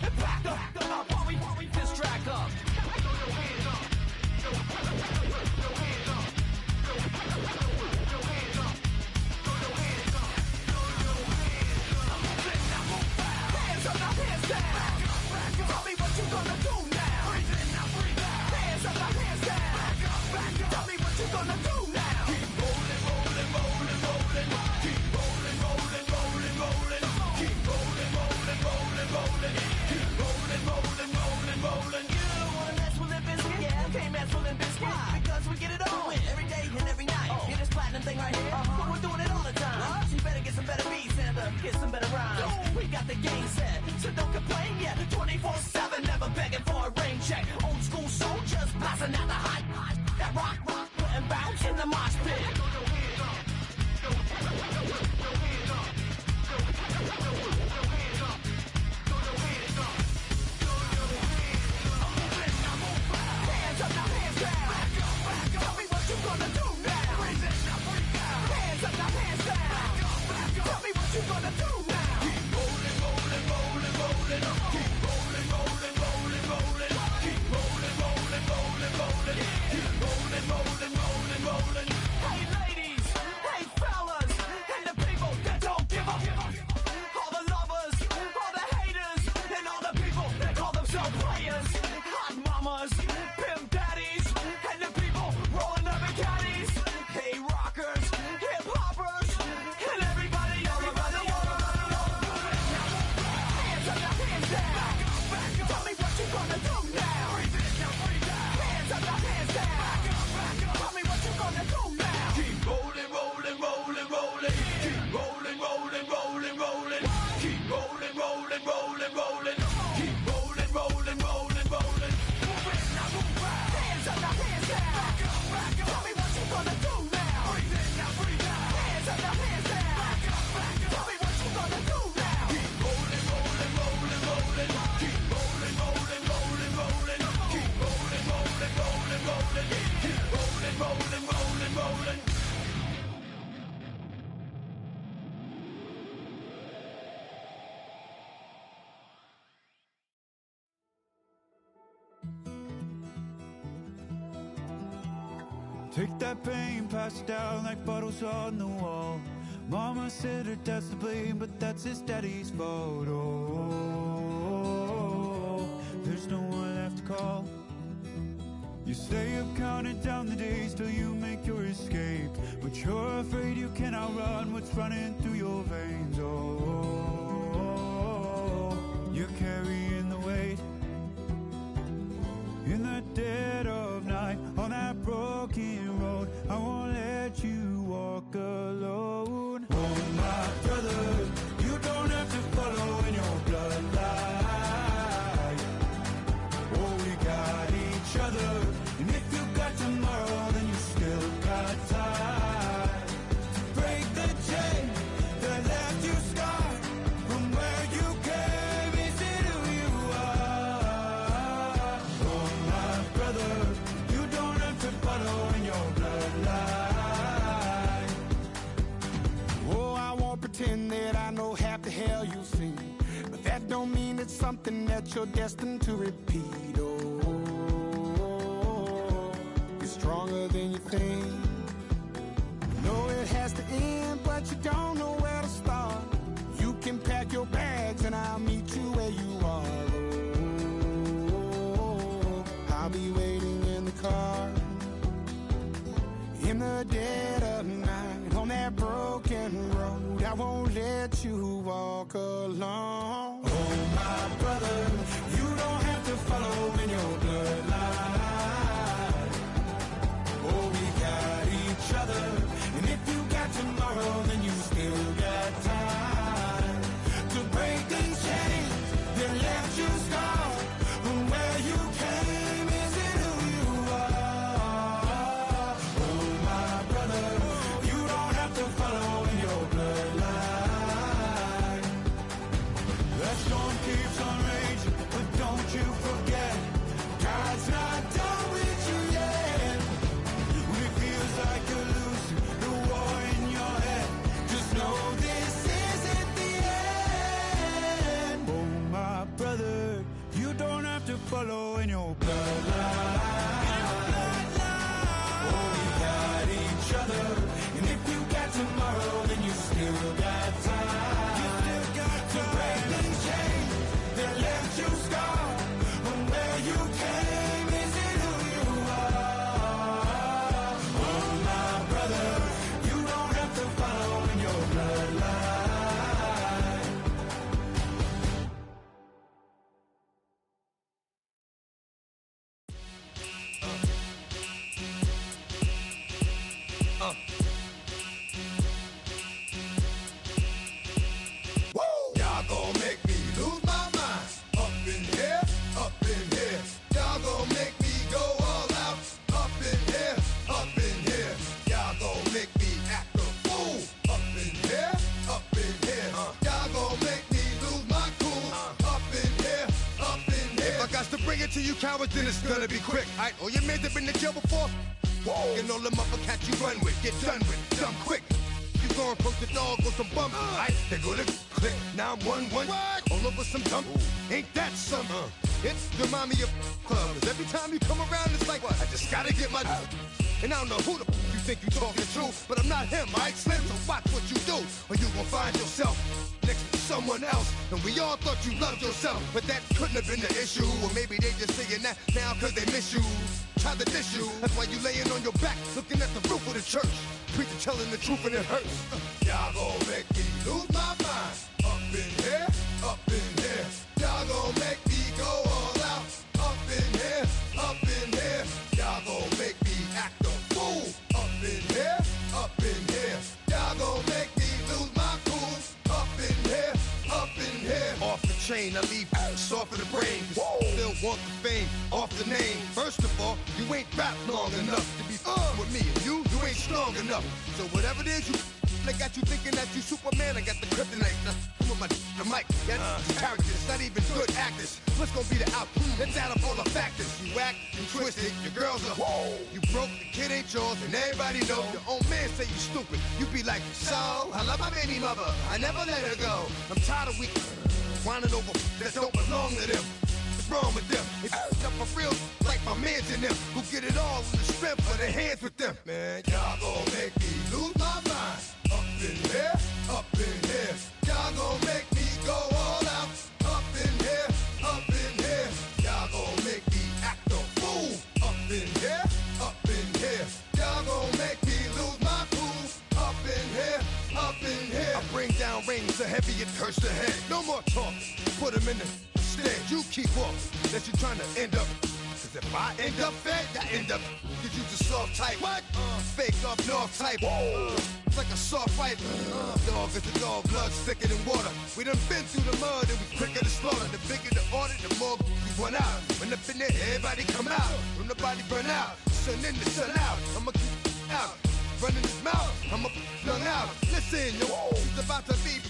And back up while we distract up. Throw your hands up. Throw your hands up. Throw your hands up. Throw your hands up. Throw your hands up. I'm moving, now move fast. Hands up, now hands down. Back up. Tell me what you gonna do now. Breathe in, now breathe out. Hands up, now hands down. Tell me what you gonna do now. Keep rolling, rolling, rolling, rolling. Keep rolling, rolling, rolling, rolling. Keep rolling, rolling, rolling, rolling. Keep rolling, rolling, rolling, rolling. You don't wanna mess with Limp Bizkit? Yeah, can't mess with Limp Bizkit. Why? Because we get it on every day and every night. Hear this platinum thing right here? But we're doing it all the time. So you better get some better beats and get some better rhymes. We got the game set, so don't complain yet. 24/7, never begging for a rain check. Old school soldiers blasting out the hot. That rock, and bounce in the mosh pit. Throw your hands up. Throw your hands up. Throw your hands up. Throw your hands up. Throw your hands up. I'm moving, now move fast. Hands up, now hands down. Back up. Tell me what you gonna do now. Breathe in, now breathe out. Hands up, now hands down. Back up. Tell me what you gonna do now. Keep rolling, rolling, rolling, rolling. Keep rolling, rolling, rolling, rolling. Keep rolling, rolling, rolling, rolling. Keep rolling, rolling, rolling, rolling. Hey ladies, hey fellas, and the people that don't give up. All the lovers, all the haters, and all the people that call themselves players. Hot mamas, pimp daddies, and the people rolling up in caddies. Hey rockers, hip hoppers, and everybody, everybody, hands up, now hands down. Back up. Tell me what you gonna do now. Breathe in, now breathe out. Hands up, now hands down. Back up. Tell me what you gonna do now. Keep rolling, rolling, rolling, rolling. Keep rolling, rolling, rolling, rolling. Keep rolling, rolling, rolling, rolling. Keep rolling, rolling, rolling, rolling. Move in, now move out. Hands up, now hands down. Back up. Tell me what you gonna do now. Breathe in, now breathe out. Hands up, now hands down. Back up. Tell me what you gonna do now. Keep rolling, rolling, rolling, rolling. Keep rolling, rolling, rolling, rolling. Keep rolling, rolling, rolling, rolling. Keep rolling, rolling, rolling, rolling. Take that pain, pass it down like bottles on the wall. Mama said her dad's to blame, but that's his daddy's fault. Oh, there's no one left to call. You stay up counting down the days till you make your escape, but you're afraid you cannot run what's running through your veins. Oh, you're carrying the weight in the dead of night on that broken road. I won't let you walk alone. Oh my brother, you don't have to follow in your bloodline. Oh, we got each other, and if you got tomorrow, then you still got time to break the chain that left you scarred from where you came into who you are. Oh my brother, you don't have to follow in your bloodline. Oh, I won't pretend that I know half the hell you've seen, but that don't mean it's something that you're destined to repeat. Oh, you're stronger than you think. Know it has to end, but you don't know where to start. You can pack your bags car. In the dead of night, on that broken road, I won't let you walk alone. Oh, my brother, you don't have to follow in your bloodline. Oh, we got each other, and if you got tomorrow, then you still got time to break these chains that left you scarred from where you came. Is it who you are? Oh, my brother, you don't have to follow in your bloodline. The storm keeps on raging, but don't you forget, God's not done with you yet. When it feels like you're losing the war in your head, just know this isn't the end. Oh, my brother, you don't have to follow in your bloodline. Oh, we got each other, and if you got tomorrow, then you still got time. You still got to break these chains that left you scarred from where you came. Is it who you are? Oh, my brother, you don't have to follow in your bloodline. Y'all gon' make me lose my mind. Up in here, up in here. Y'all gon' make me go all out. Up in here, up in here. Y'all gon' make me act a fool. Up in here, up in here. Y'all gon' make me lose my cool. Up in here, up in here. If I got to bring it to you cowards, then it's gonna be quick. Alright, all your men that been to jail before? Whoa. And all them uppercats you run with, get done with, dumb quick. You gon' approach the dog with some bump. Alright, they go to click. Now I'm 1-1. All over some dump. Ain't that something? It's remind me of club. 'Cause every time you come around, it's like, I just gotta get my. And I don't know who the you think you talking to, but I'm not him, alright, Slim? So watch what you do, or you gon' find yourself next to someone else. And we all thought you loved yourself, but that couldn't have been the issue. Or maybe they just saying that now 'cause they miss you. Try to diss you. That's why you laying on your back, looking at the roof of the church. Preacher telling the truth and it hurts. Y'all gon' make me lose my mind. Up in here, up in here. Y'all gon' make me go all out. Up in here, up in here. Y'all gon' make me act a fool. Up in here, up in here. Y'all gon' make me lose my cool. Up in here, up in here. Off the chain, I leave soft in the brain. Still want the fame, off the name. First of all, you ain't rap long enough to be with me. And you ain't strong enough. So whatever it is you they got you thinking that you Superman, I got the kryptonite. Come on, the mic, yeah, characters, not even good actors. What's gonna be the outcome? Let's add up all the factors. You act, you twisted, your girls are you broke, the kid ain't yours, and everybody know. Your own man say you stupid. You be like, so, I love my baby mother, I never let her go. I'm tired of weak whining over that don't belong to them. What's wrong with them? If you up for real, like my mans in them, who get it all in the strength of their hands with them. Man, y'all gon' make me lose my mind. Up in here, up in here. Y'all gon' make me go all out. Up in here, up in here. Y'all gon' make me act a fool. Up in here, up in here. Y'all gon' make me lose my cool. Up in here, up in here. I bring down rings so heavy it hurts the head. No more talk, put them in the stand. You keep walking, that you trying to end up. Cause if I end up fed, I end up. Cause you the soft type. What? Fake up north type. It's like a soft fight. Dog is a dog, blood thicker than water. We done been through the mud and we quicker to slaughter. The bigger the order, the more we run out. When up in there, everybody come out. When the body burn out, sun in the sun out. I'ma keep out. Running his mouth, I'ma flung out. Listen, yo, it's about to be.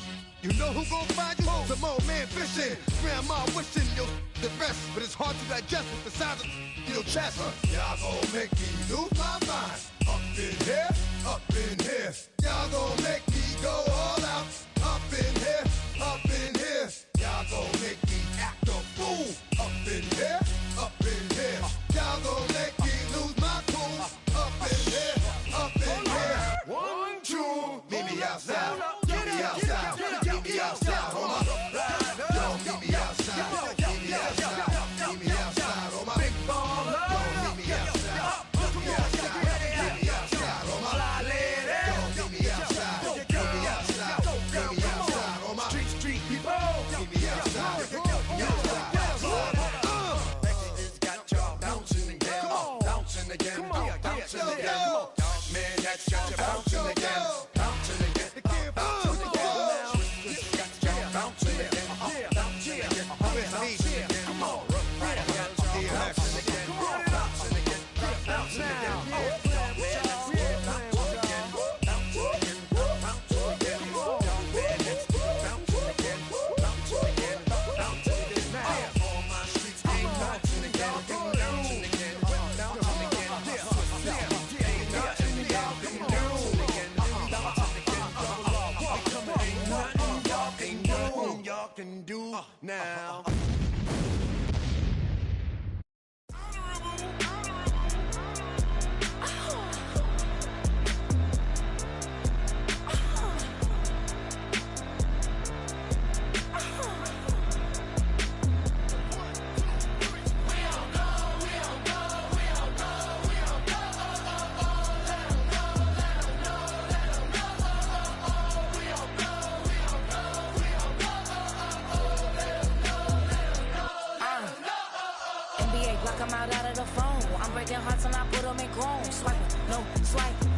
You know who gon' find you? Some old man fishing. Grandma wishing you'll the best, but it's hard to digest with the sound of your chest. Y'all gon' make me lose my mind. Up in here, up in here. Y'all gon' make me go all out. Up in here, up in here. Y'all gon' make me act a fool. Up in here, up in here. Y'all gon' make me lose my cool. Up in here, up in here. 1, 2, meet me outside. Meet me outside. Meet me outside. On my yo, meet me outside. Meet me outside. Meet me outside. On my big baller. Yo, meet me outside. again. Bouncing again. Dog man, that's got you bouncing again. Bouncing again. Bouncing again. Got you bouncing again. Bouncing again. Bouncing again. Come on. Bouncing again. Bouncing again. Bouncing again. Can do now. I'm out of the phone. I'm breaking hearts and I put them in chrome. Swiping, no swiping.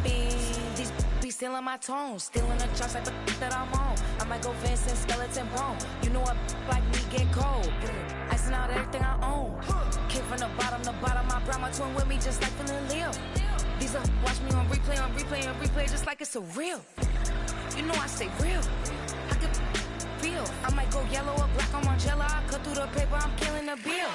These be stealing my tones. Stealing the charts like the that I'm on. I might go Vincent skeleton bone. You know a like me get cold. Icing out everything I own. Came from the bottom. I brought my twin with me just like feeling Leo. These are watch me on replay, just like it's a real. You know I stay real. I can feel. I might go yellow or black on Margiela. I cut through the paper. I'm killing the bill.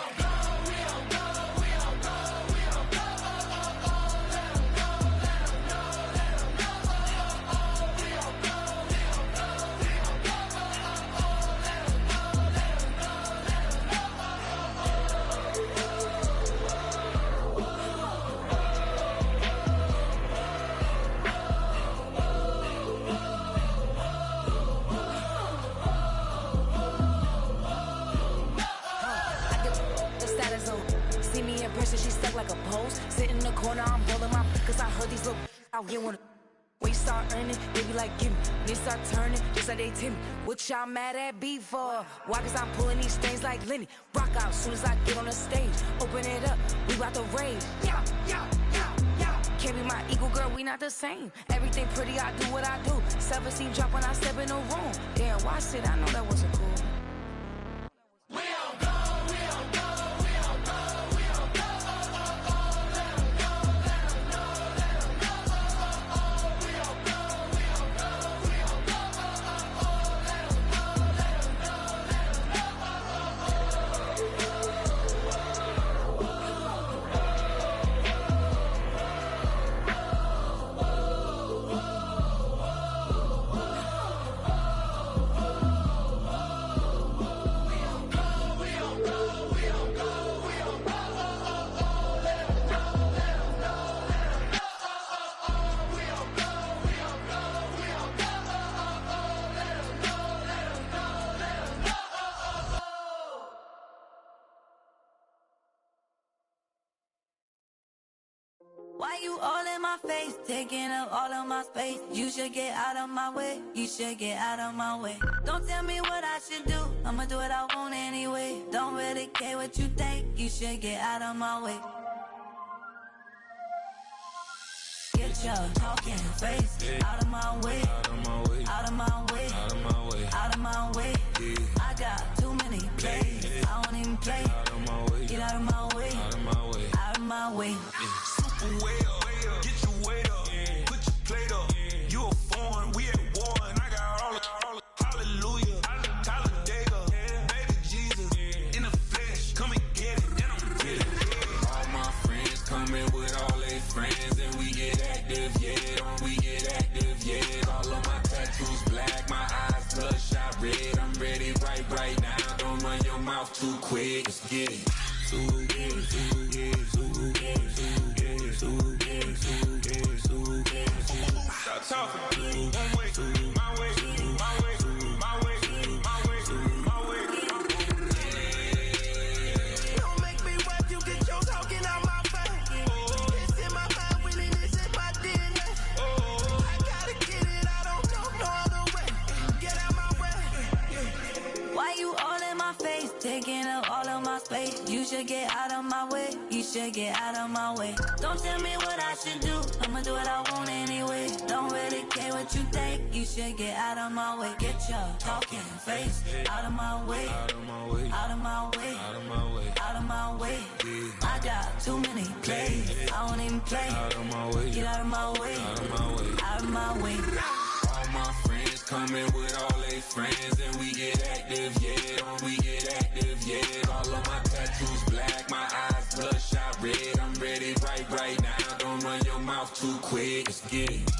She stuck like a post. Sit in the corner, I'm holding my. Cause I heard these little out here when we start earning, they be like, give me. They start turning, just like they timid. What y'all mad at me for? Why? Cause I'm pulling these strings like Lenny. Rock out soon as I get on the stage. Open it up, we about to rage. Yeah. Can't be my equal, girl, we not the same. Everything pretty, I do what I do. Self-esteem drop when I step in the room. Damn, watch it, I know that wasn't cool. Why you all in my face, taking up all of my space? You should get out of my way, you should get out of my way. Don't tell me what I should do, I'ma do what I want anyway. Don't really care what you think, you should get out of my way. Get your talking face out of my way, out of my way, out of my way, out of my way, out of my way. I got too many plays, I don't even play. Out of my way, get out of my way, out of my way, out of my way. Way up, get your weight up, put your plate up. You a foreign, we at war, and I got all the hallelujah, Talladega, baby Jesus, in the flesh, come and get it, and I'm with it. All my friends coming with all their friends, and we get active, yeah, we get active, yeah. All of my tattoos black, my eyes bloodshot red. I'm ready right now. Don't run your mouth too quick. Let's get it. Stop talking. One way, my way, my way, my way, my way, my way. Don't make me rap, you get your talking out my face. It's in my mind, really, this is my DNA. I gotta get it, I don't know no other way. Get out my way. Why you all in my face, taking up all of my space? should get out of my way. Don't tell me what I should do, I'ma do what I want anyway. Don't really care what you think, you should get out of my way. Get your talking face out of my way. Out of my way. Out of my way. Out of my way. Out of my way. I got too many plays, I won't even play. Out of my way. Get out of my way. Out of my way. Out of my way. All my friends coming with all their friends, and we get active, yeah. We get active, yeah. All of my tattoos black, my eyes bloodshot red. I'm ready right now. Don't run your mouth too quick. Let's get it.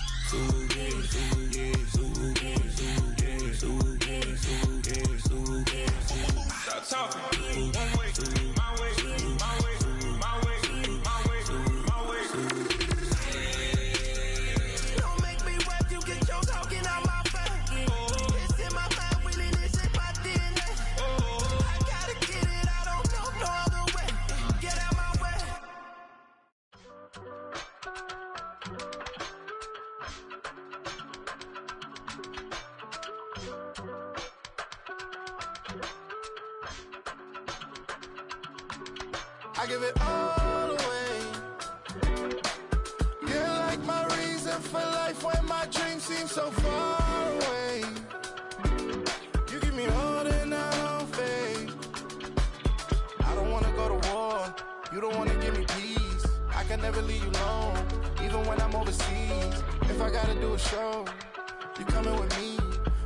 Stop talking. One way, my way, my way, my way, my way, my way. Don't make me rap, you get your talking out my face. It's in my mind, really, this in my DNA. I gotta get it, I don't know no other way. Get out my way. I give it all away. You're like my reason for life when my dreams seem so far away. You give me all that I don't fade. I don't wanna go to war. You don't wanna give me peace. I can never leave you alone, even when I'm overseas. If I gotta do a show, you coming with me.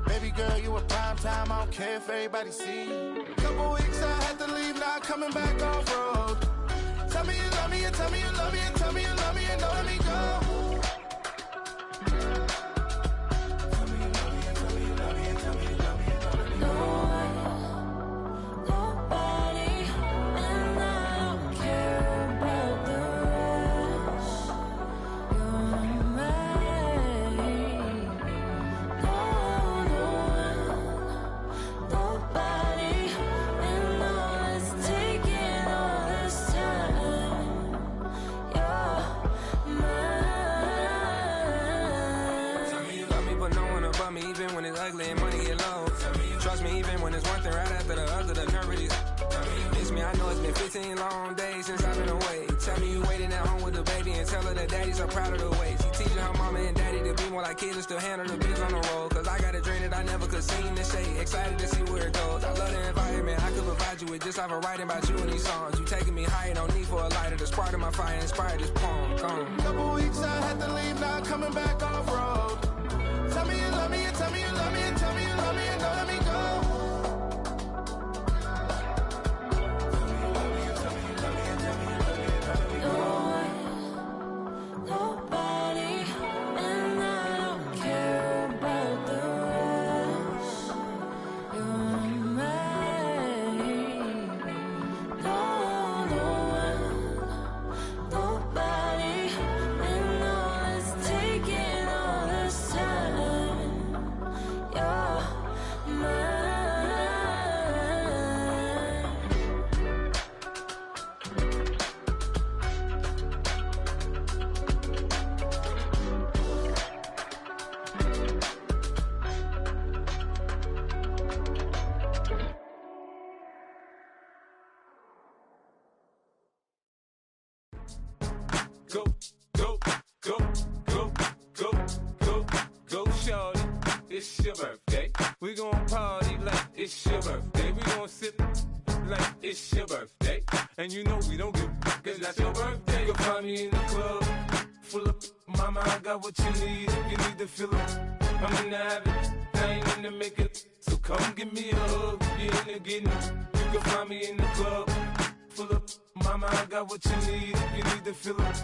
Baby girl, you a prime time. I don't care if everybody see. Couple weeks I had to leave, now coming back off road. Tell me you love me, and tell me you love me, and tell me you love me, and don't let me go. Tell me you love me, and tell me you love me, and tell me you love me, and don't let me go. Nobody, and I don't care about the rest. You're mine. Nobody, and all it's taking all this time. You're mine. Tell me you love me, but no one above me, even when it's ugly and money get low. Trust me, even when it's one thing right after the other, the nerve really. Miss me, I know it's been 15 long days since I've been away. Tell me you waiting at home with the baby and tell her that daddy's so proud of the way. She teaching her mama and daddy to be more like kids and still handle the biz on the road. Cause I got a dream that I never could sing the shade. Excited to see where it goes. I love the environment, I could provide you with just like a writing about you in these songs. You taking me higher, no need for a lighter. The spark of my fire inspired this poem. Gone. Couple weeks I had to leave, now coming back off road. Tell me you love me, and tell me you love me, and tell me you love me, and don't let me go. Nobody, and I don't care about the rest. You're mine. Nobody, and all it's taking all this time. You're mine. Go, go, go, go, go, go, go, shorty. It's your birthday. We gon' party like it's your birthday. We gon' sip like it's your birthday. And you know we don't give cause that's your birthday. You'll find me in the club, full of mama, I got what you need. If you need to fill up, I'm in the habit, I ain't in the make it. So come give me a hug, you in the getting. You can find me in the club, full of mama, I got what you need. If you need to fill up,